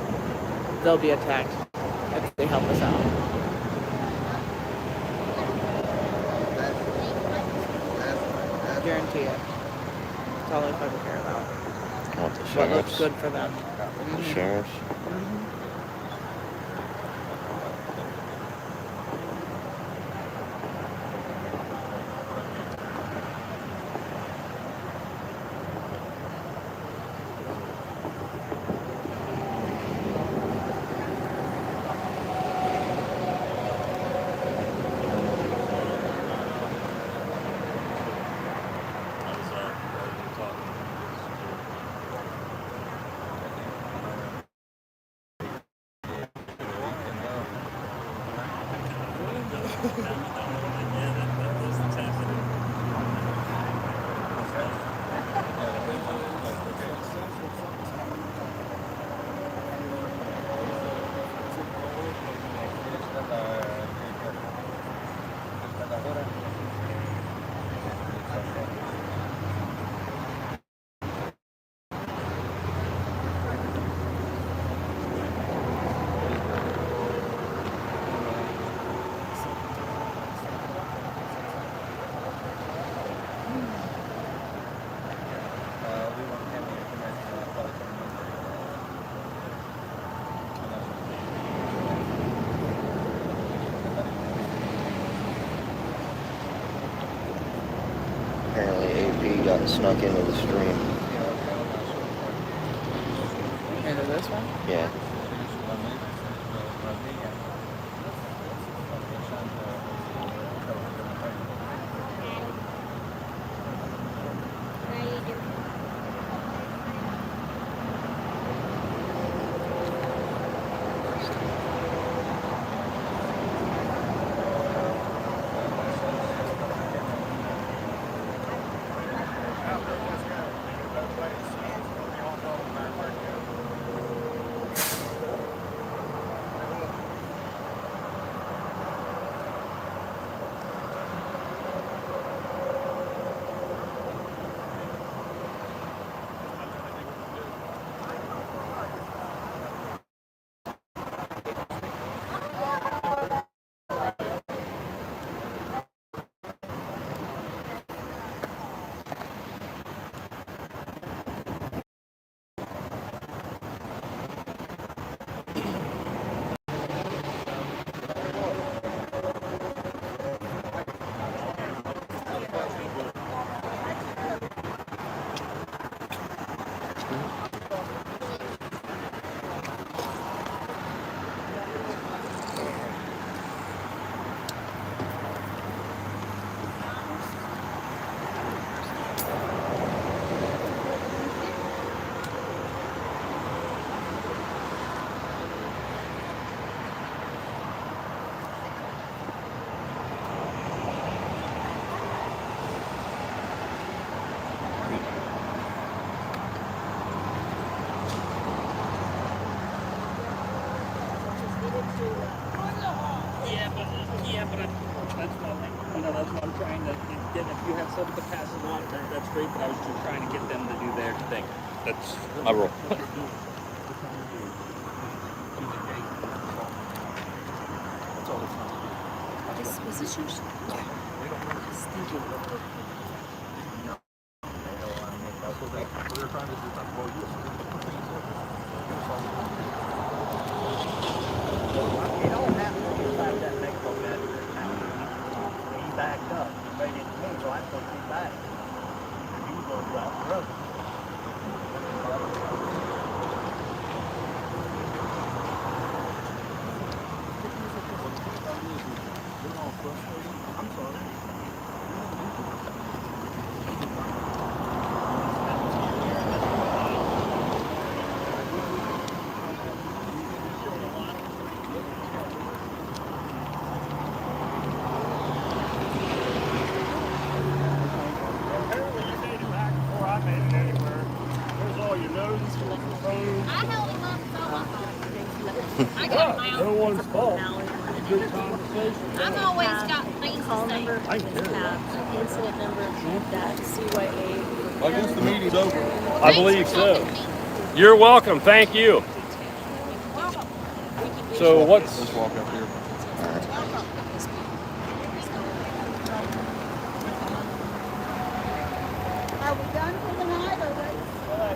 they'll be attacked if they help us out. I guarantee it. That's all they fucking care about. What, the What sheriffs? looks good for them. The sheriffs? Apparently AP got snuck into the stream. Into this one? Yeah. That's what I'm trying to get. If you have something to pass along, that's great. But I was just trying to get them to do their thing. That's my role. Was this yours? Yeah. Thank you. backed up. He made it to me, so I took him back. He was going to go out the road. I'm sorry. Apparently you made it back before I made it anywhere. There's all your notes, your phone. I held him up so I got my No own. one's fault. Good conversation. I've always got things Call to say. number, I can hear you. incident number, that CYA. I guess the meeting's over. I believe so. You're welcome. Thank you. So what's Let's walk up here. Are we done for the night or what?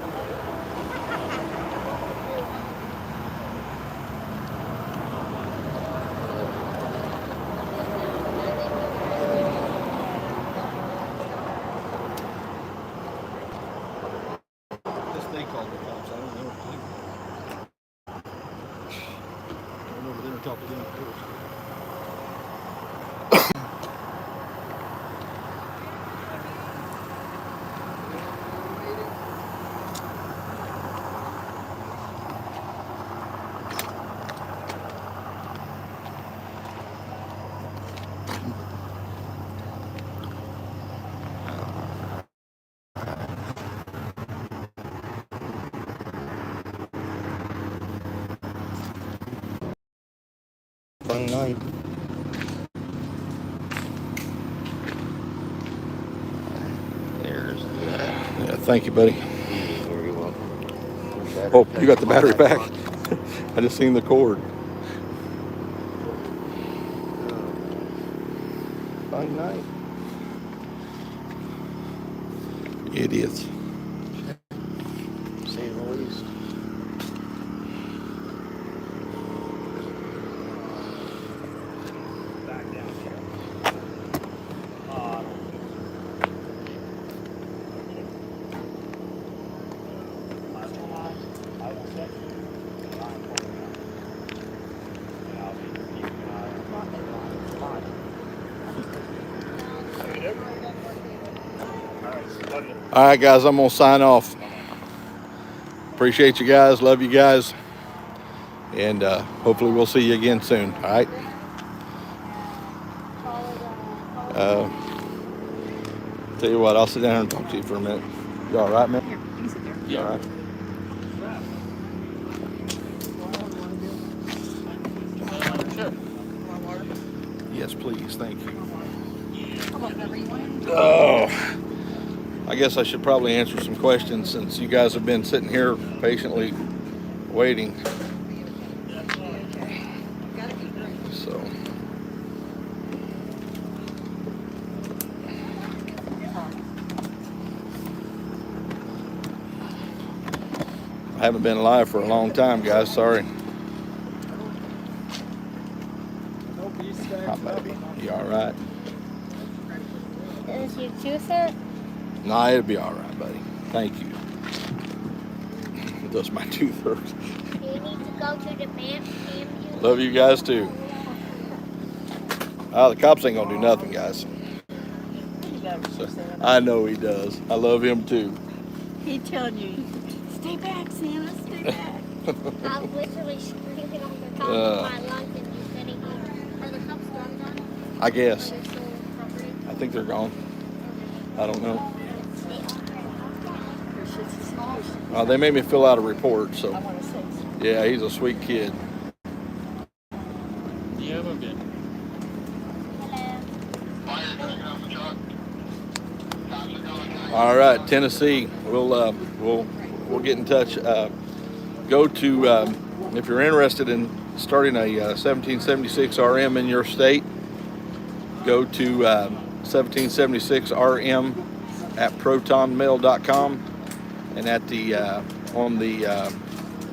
This thing called the cops. I don't know. I went over there and talked to them first. Fun night. There's that. Yeah, thank you, buddy. You're very welcome. Oh, you got the battery back? I just seen the cord. Fun night. Idiots. Say the least. Back down here. I will set you. And I'm holding up. And I'll be keeping an eye on it. All right, guys, I'm gonna sign off. Appreciate you guys. Love you guys. And hopefully we'll see you again soon. All right. Tell you what, I'll sit down and talk to you for a minute. You all right, man? Here, you can sit there. You all right? Yes, please. Thank you. Oh, I guess I should probably answer some questions since you guys have been sitting here patiently waiting. So. I haven't been live for a long time, guys. Sorry. Hi, baby. You all right? Is your tooth hurt? Nah, it'll be all right, buddy. Thank you. Does my tooth hurt? Do you need to go to the ambulance? Love you guys too. The cops ain't gonna do nothing, guys. So, I know he does. I love him too. He telling you, stay back, Santa, stay back. I was literally screaming on the top of my lungs and you sitting here. Are the cops gone? I guess. Are they still property? I think they're gone. I don't know. They made me fill out a report, so. Yeah, he's a sweet kid. Yeah, I'm good. All right, Tennessee. We'll get in touch. Go to if you're interested in starting a 1776 RM in your state. Go to 1776rm at protonmail.com, and at the on the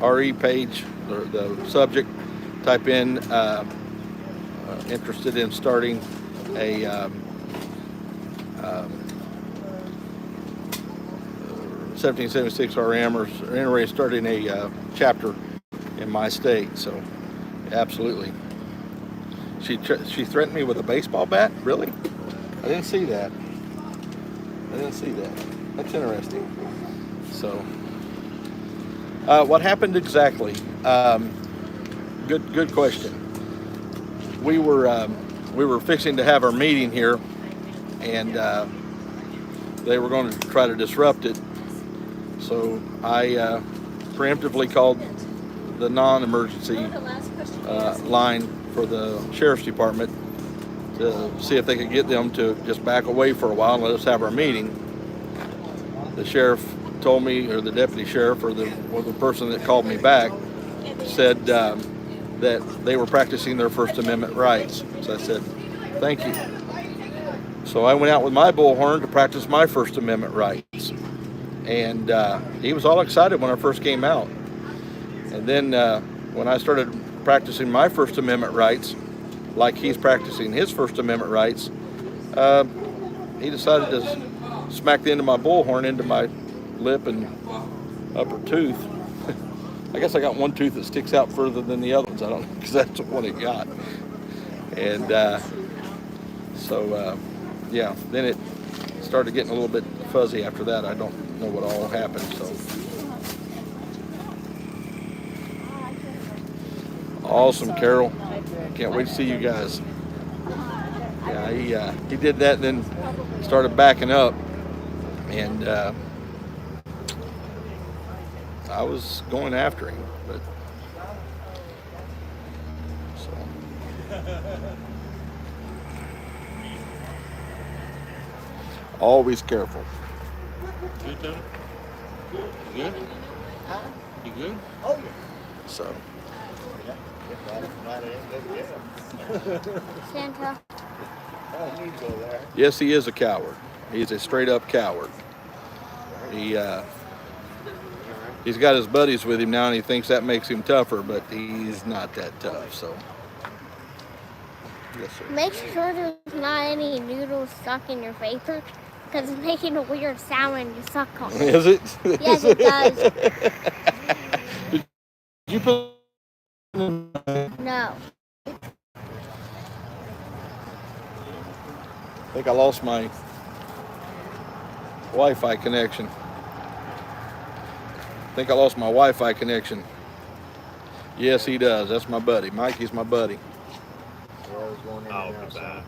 RE page, the subject, type in interested in starting a 1776 RM are interested in starting a chapter in my state. So, absolutely. She threatened me with a baseball bat? Really? I didn't see that. That's interesting. So, what happened exactly? Good question. We were fixing to have our meeting here, and they were going to try to disrupt it. So I preemptively called the non-emergency line for the sheriff's department to see if they could get them to just back away for a while and let us have our meeting. The sheriff told me, or the deputy sheriff, or the person that called me back, said that they were practicing their First Amendment rights. So I said, thank you. So I went out with my bullhorn to practice my First Amendment rights. And he was all excited when I first came out. And then when I started practicing my First Amendment rights, like he's practicing his First Amendment rights, he decided to smack the end of my bullhorn into my lip and upper tooth. I guess I got one tooth that sticks out further than the other ones. I don't know, because that's what it got. And yeah, then it started getting a little bit fuzzy after that. I don't know what all happened. So awesome, Carol. Can't wait to see you guys. Yeah, he did that, and then started backing up, and I was going after him, but always careful. Good, Tony? You good? You good? Oh, yeah. So. Santa. Yes, he is a coward. He's a straight up coward. He's got his buddies with him now, and he thinks that makes him tougher, but he's not that tough. So, yes, sir. Make sure there's not any noodles stuck in your vapor, because it's making a weird sound when you suck on it. Is it? Yes, it does. Did you put? No. I think I lost my Wi-Fi connection. Yes, he does. That's my buddy. Mikey's my buddy. Oh, goodbye.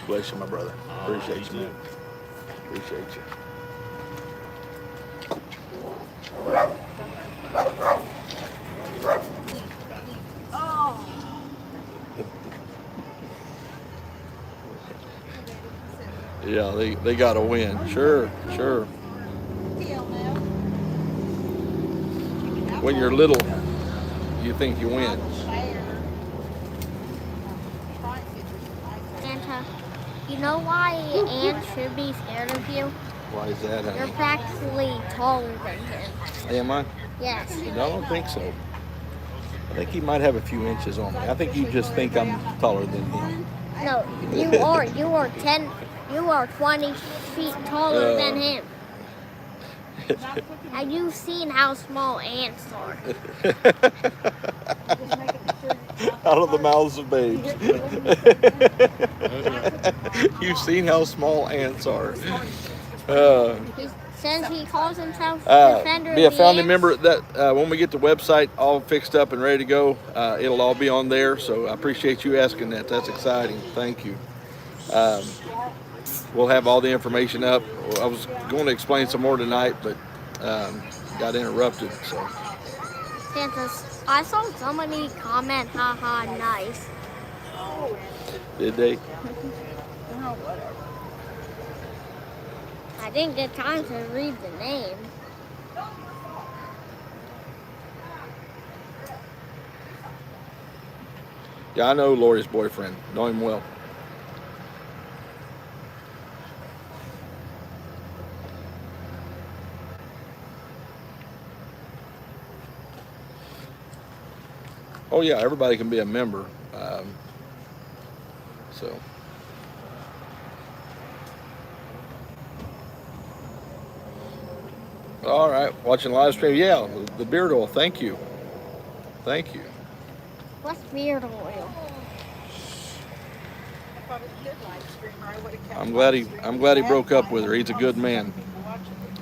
Bless you, my brother. Appreciate you, man. Appreciate you. Yeah, they got to win. Sure. When you're little, you think you win. Santa, you know why ants should be scared of you? Why is that, honey? You're practically taller than him. Am I? Yes. I don't think so. I think he might have a few inches on me. I think you just think I'm taller than him. No, you are. You are 20 feet taller than him. Have you seen how small ants are? Out of the mouths of babes. You've seen how small ants are. Since he calls himself Defender Be a of the founding Ants. member. That when we get the website all fixed up and ready to go, it'll all be on there. So I appreciate you asking that. That's exciting. Thank you. We'll have all the information up. I was going to explain some more tonight, but got interrupted. So. Santa, I saw somebody comment, haha, nice. Did they? I didn't get time to read the name. Yeah, I know Lori's boyfriend. Know him well. Oh yeah, everybody can be a member. So All right, watching live stream. Yeah, the beard oil. Thank you. Thank you. What's beard oil? If I was a good live streamer, I would have kept I'm glad he broke up with her. He's a good man.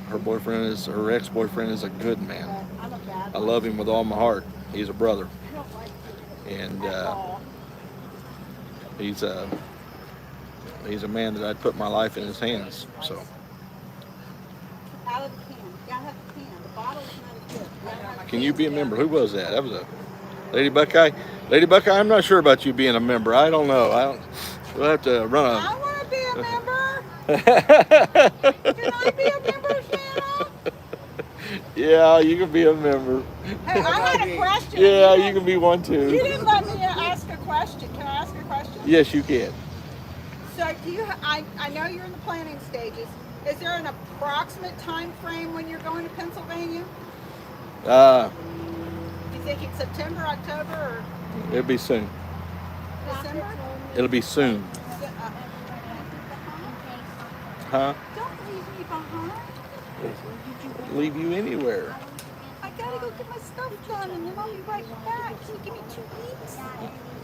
Her ex-boyfriend is a good man. I love him with all my heart. He's a brother. And he's a man that I'd put my life in his hands. So out of the can. You gotta have the can. The bottle's not as good. can you be a member? Who was that? That was a Lady Buckeye. Lady Buckeye, I'm not sure about you being a member. I don't know. We'll have to run I want to be a member. Can I be a member, Shanna? Yeah, you can be a member. Hey, I had a question. Yeah, you can be one too. You didn't let me ask a question. Can I ask a question? Yes, you can. So do you? I know you're in the planning stages. Is there an approximate time frame when you're going to Pennsylvania? You thinking September, October, or It'll be soon. December? It'll be soon. Huh? Don't leave me behind. Leave you anywhere. I gotta go get my stuff done, and then I'll be right back. Can you give me 2 weeks?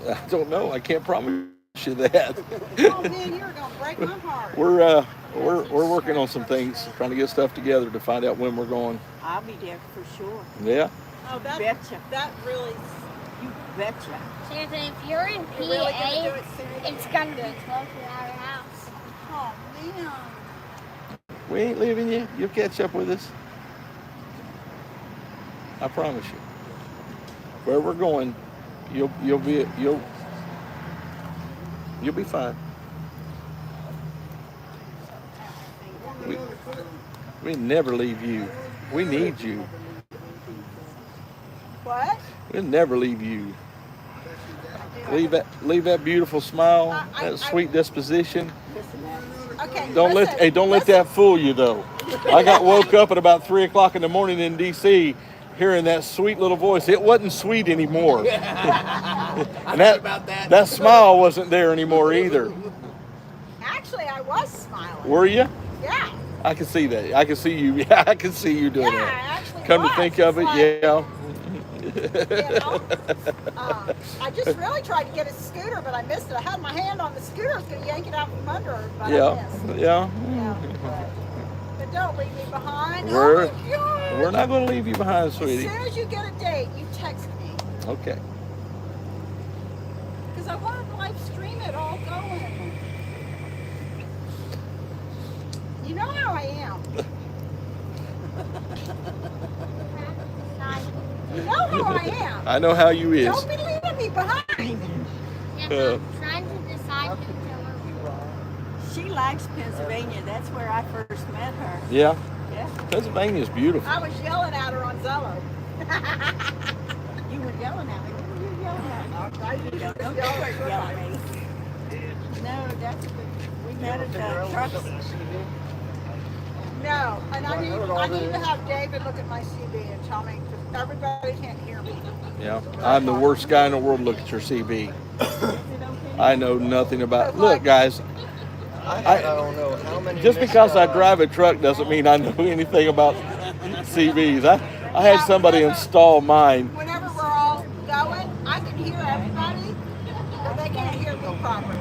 I don't know. I can't promise you that. Oh man, you're gonna break my heart. We're working on some things, trying to get stuff together to find out when we're going. I'll be there for sure. Yeah. Oh, that Betcha. That really. You betcha. Santa, if you're in PA, You're really gonna do it soon? it's gonna be close to our house. Oh man. We ain't leaving you. You'll catch up with us. I promise you. Where we're going, you'll be fine. We never leave you. We need you. What? We'll never leave you. Leave that beautiful smile, that sweet disposition. Okay. Don't let that fool you though. I got woke up at about 3 o'clock in the morning in DC, hearing that sweet little voice. It wasn't sweet anymore. And that smile wasn't there anymore either. Actually, I was smiling. Were you? Yeah. I can see that. I can see you. Yeah, I can see you doing Yeah, that. I actually Come was. to think of it, It's yeah. I just really tried to get a scooter, but I missed it. I had my hand on the scooter, I was going to yank it out from under her, but I missed. Yeah. But don't leave me behind. We're Oh my God. we're not going to leave you behind, sweetie. As soon as you get a date, you text me. Okay. Because I want to live stream it all going. You know how I am. You know how I am. I know how you is. Don't be leaving me behind. Yeah, I'm trying to decide who She likes Pennsylvania. That's where I first met her. Yeah. Yeah. Pennsylvania's beautiful. I was yelling at her on Zello. You were yelling at me. What were you yelling at me? Don't you start yelling at me. No, that's good. We met at the trucks. No, and I need to have David look at my CB and tell me, because everybody can't hear me. Yeah. I'm the worst guy in the world to look at your CB. I know nothing about. Look, guys. I don't know how many. Just because I drive a truck doesn't mean I know anything about CBs. I had somebody install mine. Whenever we're all going, I can hear everybody, but they can't hear me properly.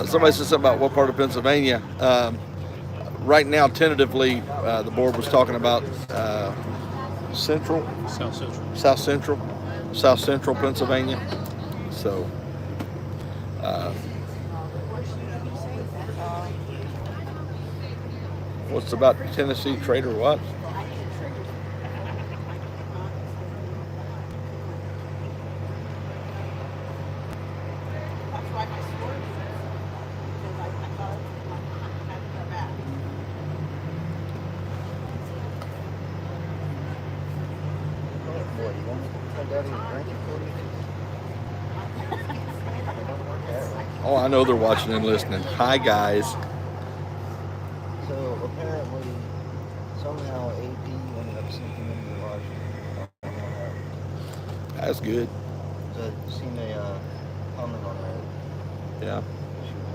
Somebody said something about what part of Pennsylvania. Right now, tentatively, the board was talking about South Central Pennsylvania. So, what's about Tennessee Trader what? That's why my sword is there, because I thought I had to go back. Boy, you want me to tell Daddy to drink it for you? Oh, I know they're watching and listening. Hi, guys. So apparently, somehow AP ended up sinking into the water. That's good. So I seen a comment on that. Yeah. She was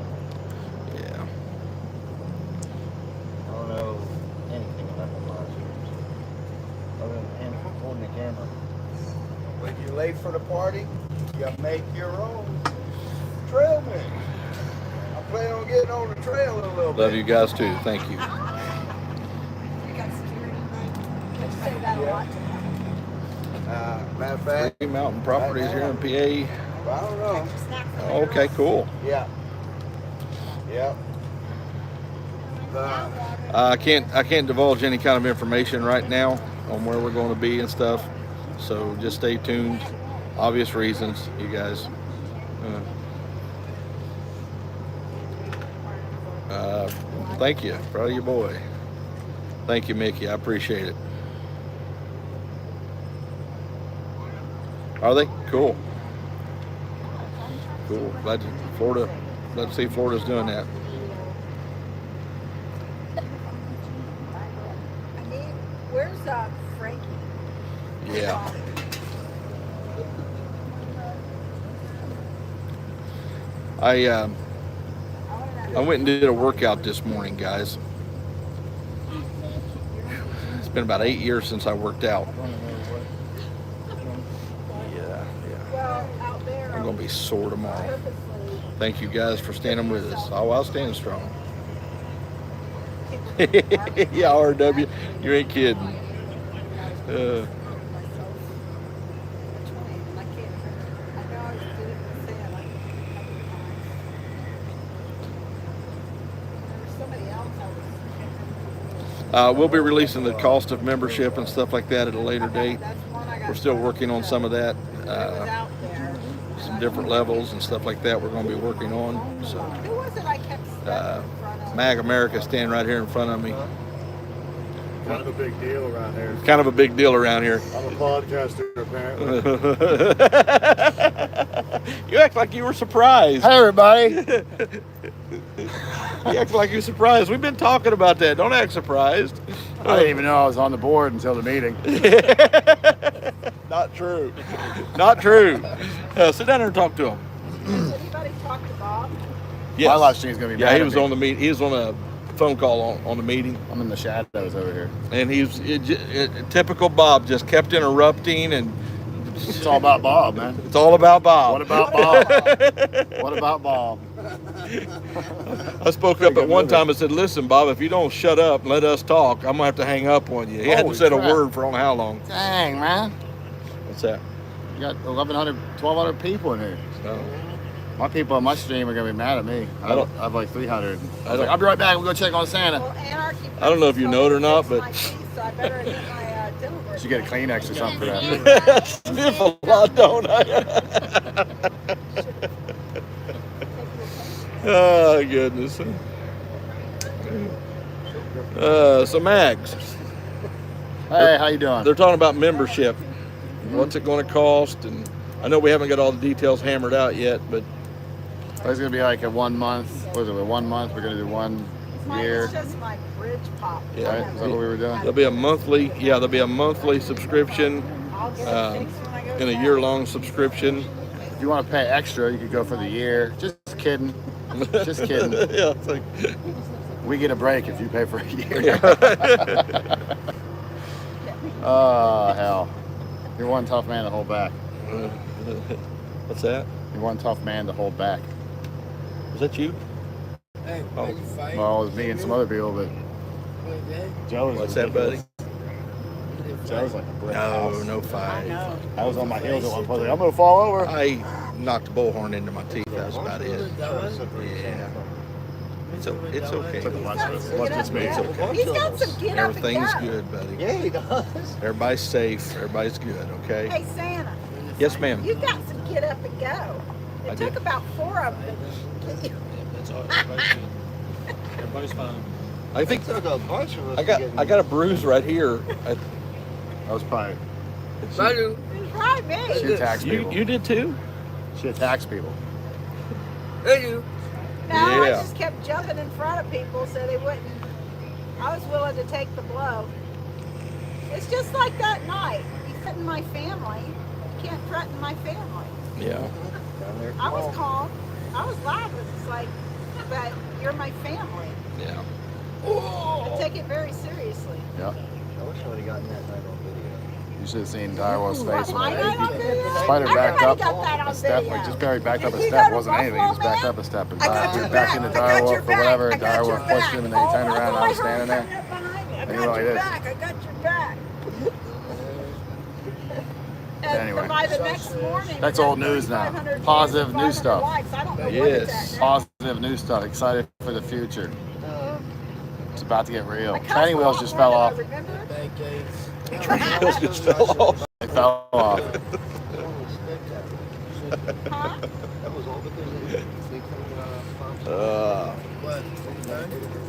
Yeah. I don't late for the party, you make your own trail mix. I plan on getting on the trail a little bit. Love you guys too. Thank you. You got security, right? You say that a lot. Matter of fact, Green Mountain Properties here in PA. I don't know. Okay, cool. Yeah. Yep. I can't divulge any kind of information right now on where we're going to be and stuff. So just stay tuned. Obvious reasons, you guys. Thank you. Proud of your boy. Thank you, Mickey. I appreciate it. Are they? Cool. Cool. Glad to see Florida's doing that. I mean, where's Frankie? Yeah. I went and did a workout this morning, guys. It's been about 8 years since I worked out. Yeah. Well, out there. I'm gonna be sore tomorrow. Thank you guys for standing with us. Oh, I'll stand strong. Yeah, RW, you ain't kidding. We'll be releasing the cost of membership and stuff like that at a later date. We're still working on some of that. Some different levels and stuff like that we're going to be working on. So, Mag America standing right here in front of me. Kind of a big deal around here. Kind of a big deal around here. I'm a podcaster, apparently. You act like you were surprised. Hey, everybody. You act like you're surprised. We've been talking about that. Don't act surprised. I didn't even know I was on the board until the meeting. Not true. Not true. Sit down there and talk to him. Has anybody talked to Bob? Yes. My live stream's going to be Yeah, mad he at was me. on the meet. He was on a phone call on the meeting. I'm in the shadows over here. And typical Bob, just kept interrupting, and It's all about Bob, man. it's all about Bob. What about Bob? What about Bob? I spoke up at one time and said, "Listen, Bob, if you don't shut up and let us talk, I'm gonna have to hang up on you." He hadn't Holy said crap. a word for I don't know how long. Dang, man. What's that? You got 1,100, 1,200 people in here. No. My people on my stream are going to be mad at me. I have like 300. I don't- I'll be right back. We'll go check on Santa. Well, Anarchy. I don't know if you know it or not, but So I better get my dinner. Should get a Kleenex or something for that. sniff a lot, don't I? Oh goodness. So Mags, Hey, how you doing? they're talking about membership. What's it going to cost? And I know we haven't got all the details hammered out yet, but It's going to be like a 1 month. What is it? 1 month? We're going to do 1 year. It's just my bridge pop. Yeah. Right? Is that what we were doing? there'll be a monthly. Yeah, there'll be a monthly subscription, I'll get it fixed when I go and a down. year-long subscription. If you want to pay extra, you could go for the year. Just kidding. Just kidding. Yeah, it's like, We get a break if you pay for a year. yeah. Oh, hell. You're one tough man to hold back. What's that? You're one tough man to hold back. Was that you? Oh, Well, it was me and some other people, but Joe was what's that, buddy? Joe's like a brick No, house. no fight. I was on my heels at one point. Like, I'm going to fall over. I knocked a bullhorn into my teeth. That was about it. Yeah. It's okay. What's this mean? He's got some get up and Everything's go. good, buddy. Yeah, he does. Everybody's safe. Everybody's good, okay? Hey, Santa. Yes, ma'am. You got some get up and go. It I took did. about 4 of them. Everybody's fine. I think Took a bunch of us I got a bruise right here. That was probably. It was right, me. She attacks people. You did too? She attacks people. No, I Yeah. just kept jumping in front of people so they wouldn't. I was willing to take the blow. It's just like that night. You threaten my family. You can't threaten my family. Yeah. I was calm. I was laughing. It's like, but you're my family. Yeah. I take it very seriously. Yeah. I wish I would have gotten that night on video. You should have seen Direwell's face when I got on video. Spider backed up Everybody got that on a step, video. like just barely backed up a Did he step. go to Wasn't anything. He just Buffalo, backed man? up a step and I got your back back. into I got Direwell your for back. whatever. I got your Direwell pushed back. him and then he turned around and I was Oh, standing there. I And got you know what your he did. back. I got your back. And Anyway. by the next morning, That's we got old news now. 3,500 Positive views, news 500 stuff. likes. I don't know what Yes. it's at now. Positive new stuff. Excited for the future. It's about to get real. I cussed Training a wheels lot just more fell than I off. remember. Training wheels just fell off. They fell off. Huh? That was all because they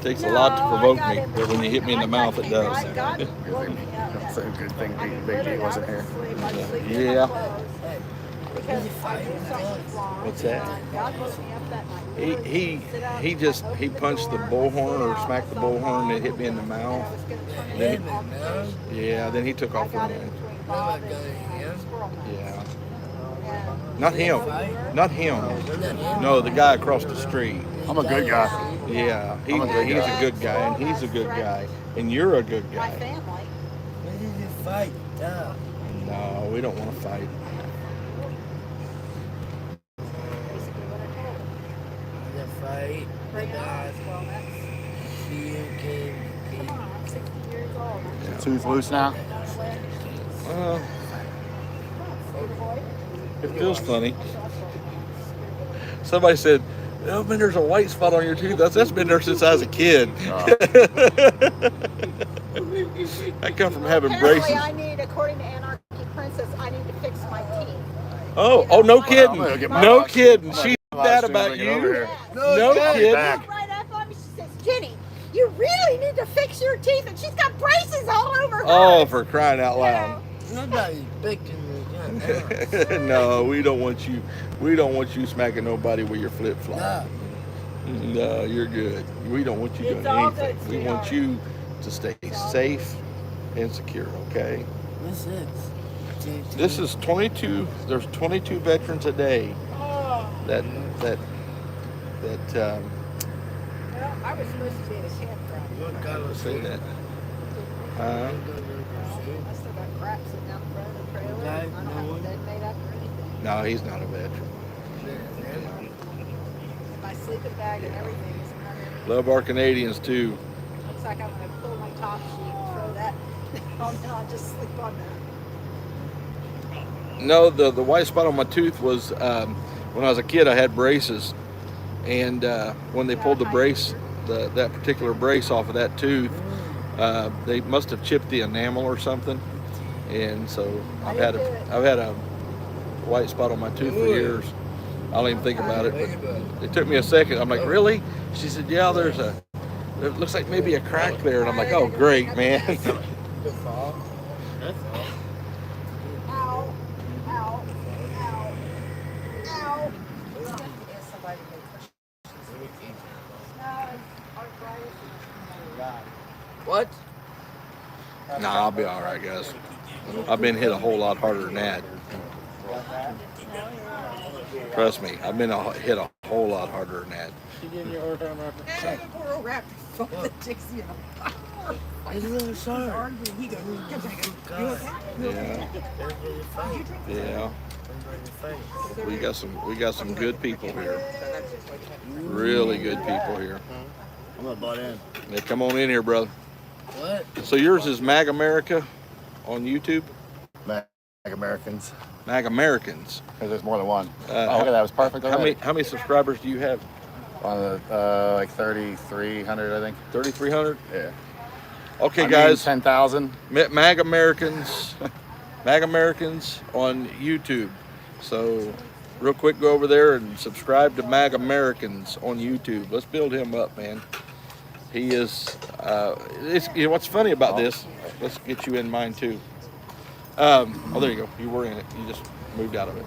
Takes a No, lot to I provoke got me, him. but when you hit me in the mouth, it does. I got woke me up. That's a good thing Big D wasn't here. Yeah. Because I do something wrong. What's that? God woke me up that night. He punched the bullhorn or smacked the bullhorn and it hit me in the mouth. Then then he took off running. Yeah. Not him. Not him. No, the guy across the street. I'm a good guy. Yeah, he's I'm a good a guy. good guy, and he's a good guy, and you're a good My guy. family. No, we don't want to fight. Basically what I told him. Bring it on. Well, come on, I'm 60 years old. Tooth loose now. It feels funny. Somebody said, "Oh man, there's a white spot on your tooth." That's been there since I was a kid. I come from having Apparently, braces. I need, according to Anarchy Princess, I need to fix my teeth. Oh, no kidding. I'm gonna get my No box. kidding. I'm She's gonna mad bring about it over you. here. No kidding. Back. Right up on me, she says, "Jenny, you really need to fix your teeth," and she's got braces all over her. Oh, for crying out loud. Nobody's picking me. No, we don't want you. We don't want you smacking nobody with your flip flop. No, you're good. We don't want you It's doing all anything. good, We want sweetheart. you to stay safe and secure. Okay. This is 22. There's 22 veterans a day. That. Well, I was supposed to be at a campground. Say that. I still got crap sitting out in front of the trailer. I don't have a bed made up or anything. No, he's not a veteran. My sleeping bag and everything is under. Love our Canadians too. Looks like I'm gonna pull my top sheet and throw that. Oh no, I'll just sleep on that. No, the white spot on my tooth was when I was a kid. I had braces, and when they pulled the brace, that particular brace off of that tooth, they must have chipped the enamel or something, and so I've had a white spot on my tooth for years. I don't even think about it, but it took me a second. I'm like, really? She said, yeah, it looks like maybe a crack there, and I'm like, oh, great, man. Ow, ow, ow, ow. What? Nah, I'll be all right, guys. I've been hit a whole lot harder than that. Trust me, I've been hit a whole lot harder than that. Yeah. We got some good people here. Really good people here. I'm gonna butt in. Yeah, come on in here, brother. What? So yours is Mag America on YouTube? Mag Americans. Mag Americans. Because there's more than one. Uh, Oh, look at that. It was perfect already. How many subscribers do you have? On the, like 3,300, I think. 3,300? Yeah. Okay, I mean, guys. 10,000. Mag Americans. Mag Americans on YouTube. So, real quick, go over there and subscribe to Mag Americans on YouTube. Let's build him up, man. He is. What's funny about this? Let's get you in mine too. Oh, there you go. You were in it. You just moved out of it.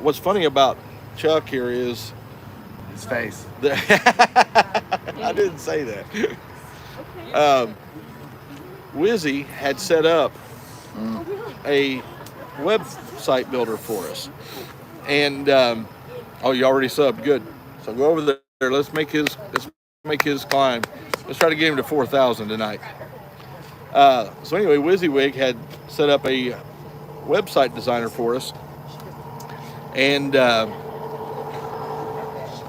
What's funny about Chuck here is his face. I didn't say that. Wizzy had set up a website builder for us, and oh, you already subbed. Good. So go over there. Let's make his climb. Let's try to get him to 4,000 tonight. So anyway, WYSIWYG had set up a website designer for us, and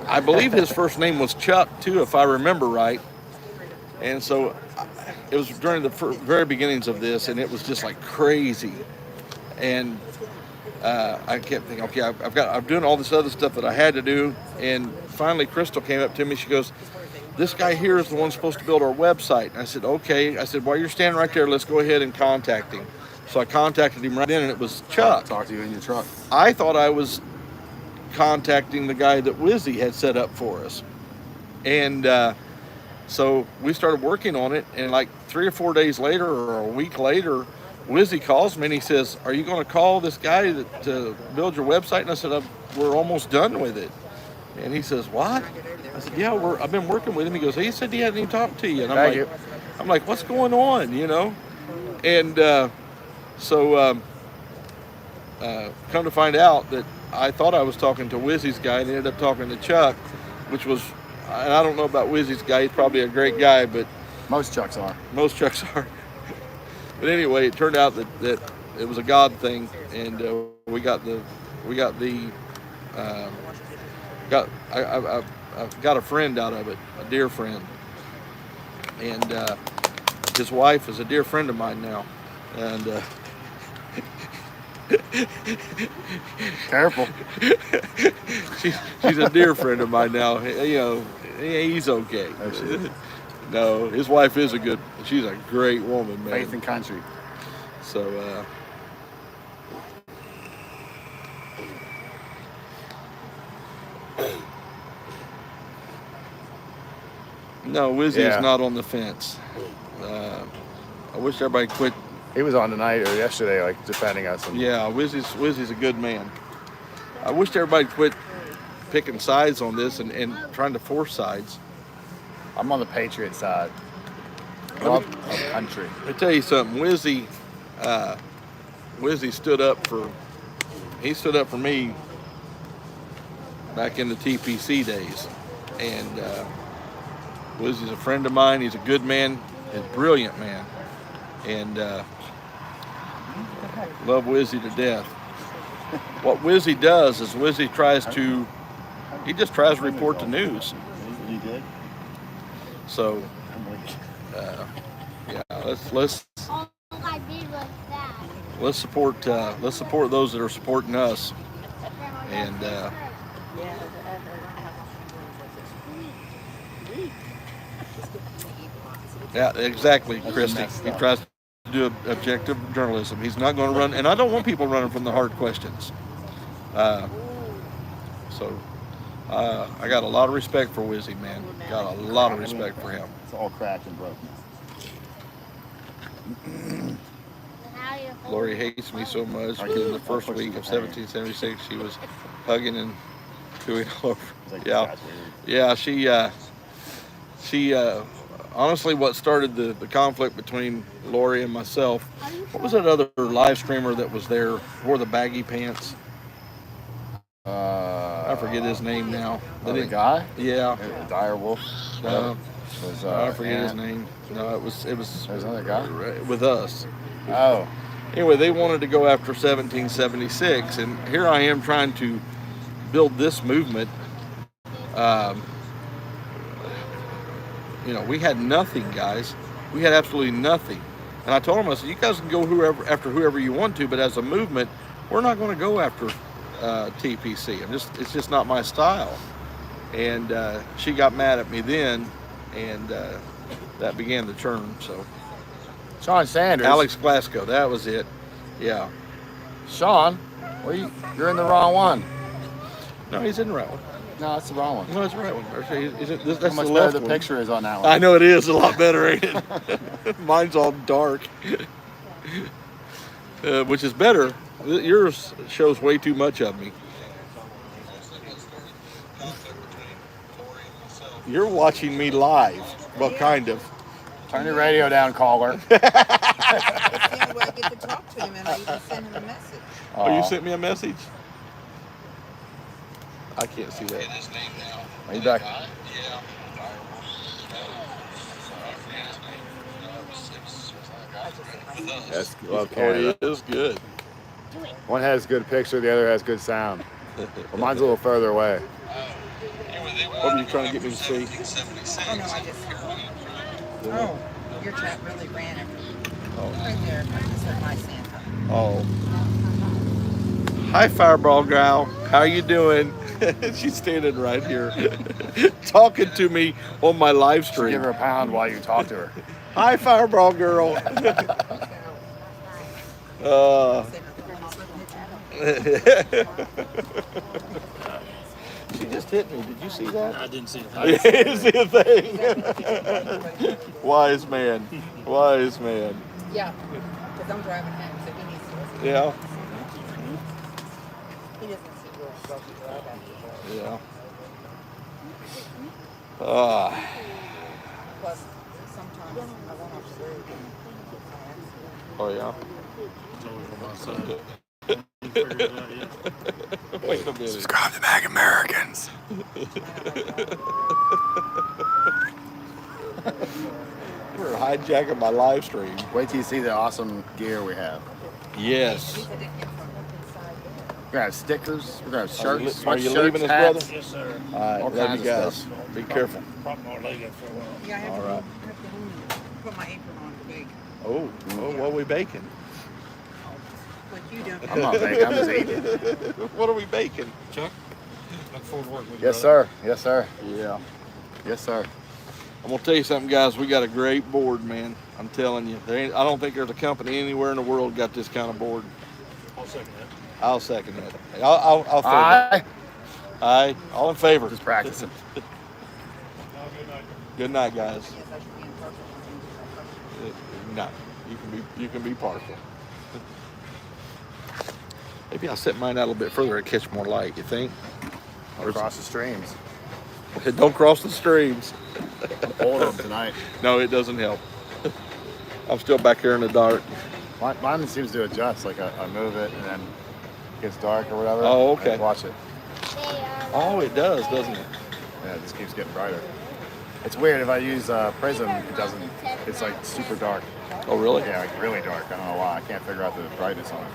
I believe his first name was Chuck too, if I remember right. And so it was during the very beginnings of this, and it was just like crazy. And I kept thinking, okay, I'm doing all this other stuff that I had to do. And finally, Crystal came up to me. She goes, "This guy here is the one supposed to build our website." And I said, "Okay." I said, "While you're standing right there, let's go ahead and contact him." So I contacted him right then, and it was Chuck. Talk to you in your truck. I thought I was contacting the guy that Wizzy had set up for us. And so we started working on it, and like 3 or 4 days later or a week later, Wizzy calls me and he says, "Are you going to call this guy to build your website?" And I said, "We're almost done with it." And he says, "What?" I said, "Yeah, I've been working with him." He goes, "He said he hadn't even talked to you." And I'm like, "What's going on?" You know? And so come to find out that I thought I was talking to Wizzy's guy and ended up talking to Chuck, which was, and I don't know about Wizzy's guy, he's probably a great guy, but most Chucks are. Most Chucks are. But anyway, it turned out that it was a God thing, and I got a friend out of it, a dear friend, and his wife is a dear friend of mine now, and careful. she's a dear friend of mine now. You know, he's okay. No, his wife is she's a great woman, man. Faith and country. So, no, Wizzy is not on the fence. I wish everybody quit. He was on tonight or yesterday, like defending us. Yeah, Wizzy's a good man. I wish everybody quit picking sides on this and trying to force sides. I'm on the Patriot side. Love of country. Let me tell you something. Wizzy stood up for me back in the TPC days, and Wizzy's a friend of mine. He's a good man. He's a brilliant man, and love Wizzy to death. What Wizzy does is Wizzy tries to report the news. You did? So, yeah, let's All I did was that. let's support those that are supporting us, and yeah, exactly, Christy. He tries to do objective journalism. He's not going to run, and I don't want people running from the hard questions. So I got a lot of respect for Wizzy, man. Got a lot of respect for him. It's all cracked and broken. Lori hates me so much because in the first week of 1776, she was hugging and cooing all over. Yeah. She honestly, what started the conflict between Lori and myself, what was that other live streamer that was there, wore the baggy pants? I forget his name now. The guy? Yeah. Dire Wolf? No. I forget his name. No, it was There's another guy? with us. Oh. Anyway, they wanted to go after 1776, and here I am trying to build this movement. You know, we had nothing, guys. We had absolutely nothing. And I told them, I said, you guys can go after whoever you want to, but as a movement, we're not going to go after TPC. It's just not my style. And she got mad at me then, and that began the churn. So, Sean Sanders. Alex Glasgow, that was it. Yeah. Sean, you're in the wrong one. No, he's in the right one. No, that's the wrong one. No, it's the right one. That's How much the better left the one. picture is on that one. I know it is a lot better, ain't it? Mine's all dark, which is better. Yours shows way too much of me. You're watching me live. Well, kind of. Turn your radio down, caller. That's the only way I get to talk to him, and I even send him a message. Oh, you sent me a message? I can't see that. Are you back? That's love Oh, Canada. it is good. One has good picture, the other has good sound. Well, mine's a little further away. What were you trying to get me to see? Oh no, I just. Oh, your chat really ran it. Right there. I just said my Santa. Oh. Hi, Fireball Gal. How you doing? She's standing right here, talking to me on my live Give stream. her a pound while you talk to her. Hi, Fireball Girl. She just hit me. Did you see that? I didn't see it. I didn't see a thing. Wise man. Wise man. Yeah, because I'm driving home, so he needs to listen. Yeah. He doesn't see where I'm going to go. Yeah. Plus, sometimes I went off the road and Oh yeah. Wait a minute. Subscribe to Mag Americans. We're hijacking my live stream. Wait till you see the awesome gear we have. Yes. We're gonna have stickers. We're gonna have Are you shirts. are you sweatshirts, leaving us, hats. brother? Yes, sir. All right. All Love kinds you of guys. stuff. Be careful. Probably more later for a while. Yeah, I have All to, right. put my apron on to bake. Oh, what are we baking? Like you don't. I'm not baking. I'm just eating. What are we baking? Chuck, look forward to working with you. Yes, brother. sir. Yes, sir. Yeah. Yes, sir. I'm gonna tell you something, guys. We got a great board, man. I'm telling you. I don't think there's a company anywhere in the world got this kind of board. I'll second that. I'll second that. I'll favor. Aye. Aye. All in favor. Just practicing. Good night, guys. No, you can be partial. Maybe I'll set mine out a little bit further and catch more light. You think? Or across the streams. Don't cross the streams. Hold them tonight. No, it doesn't help. I'm still back here in the dark. Mine seems to adjust. Like I move it and then it gets dark or whatever. Oh, okay. And watch it. Oh, it does, doesn't it? Yeah, it just keeps getting brighter. It's weird. If I use Prism, it doesn't. It's like super dark. Oh, really? Yeah, like really dark. I don't know why. I can't figure out the brightness on it.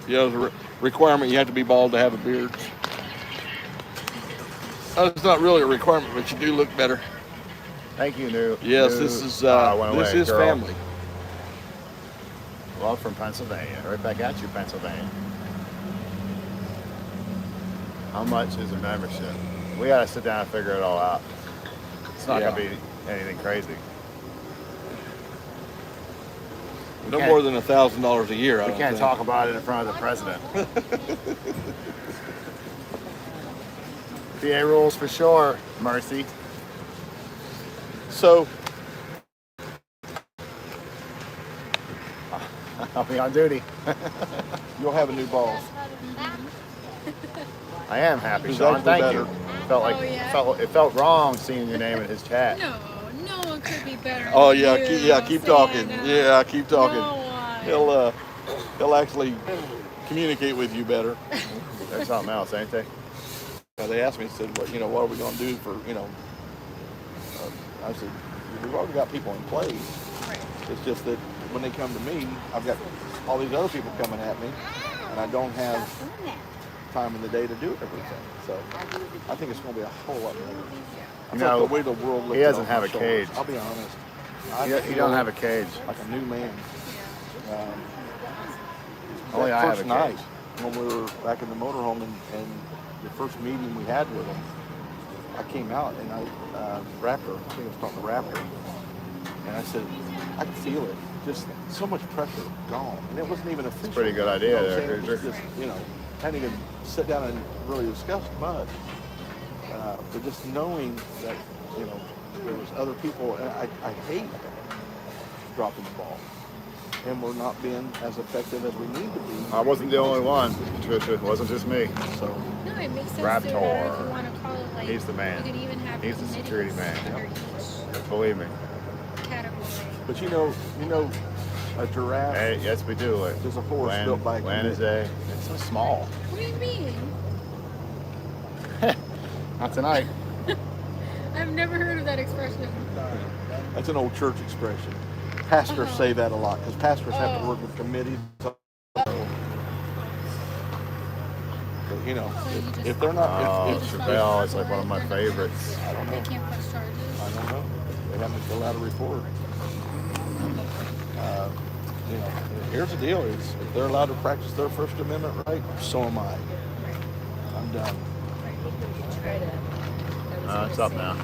Yeah, there's a requirement. You have to be bald to have a beard. It's not really a requirement, but you do look better. Thank you, New. Yes, New- this is went this away, is girl. family. Love from Pennsylvania. Right back at you, Pennsylvania. How much is a membership? We gotta sit down and figure it all out. It's not Yeah. gonna be anything crazy. We No can't- more than $1,000 a year. I We don't can't think. talk about it in front of the president. PA rules for sure, Mercy. So I'll be on duty. you'll have a new boss. I am happy, Who's Sean. actually Thank better. you. Felt like Oh, yeah? it felt wrong seeing your name in his chat. No, no one could be better. Oh than yeah, you, keep talking. Santa. Yeah, keep talking. No one. He'll actually communicate with you better. There's something else, ain't they? They asked me, said, what are we going to do for, I said, we've already got people in place. It's just that when they come to me, I've got all these other people coming at me, and I don't have time in the day to do everything. So I think it's going to be a whole lot better. I You thought know, the way the world he lifted doesn't off have my a shoulders. cage. I'll be honest. He don't have a cage. Like a new man. Only That I have first a night cage. when we were back in the motorhome and the first meeting we had with him, I came out and Raptor, I think I was talking to Raptor, and I said, I could feel it. Just so much pressure gone. And it wasn't even official. Pretty good idea what I'm there, saying? It was Hoosier. just, hadn't even sit down and really discuss much. But just knowing that, there was other people, and I hate dropping the ball. And we're not being as effective as we need to be. I wasn't the only one. It wasn't just me. So No, it makes sense to Raptor. if you want to call it like. He's the man. You could even have He's the committees security man. under each Believe me. category. But a giraffe. Hey, yes, we do. There's a horse built by a Land is it's so small. What do you mean? Not tonight. I've never heard of that expression. That's an old church expression. Pastors say that a lot because pastors have to work with committees. So, you know, if they're not, if Chevelle is like one of my favorites. I don't know. They can't press charges. I don't know. They have to fill out a report. You know, here's the deal: is if they're allowed to practice their First Amendment right, so am I. I'm done. It's up now.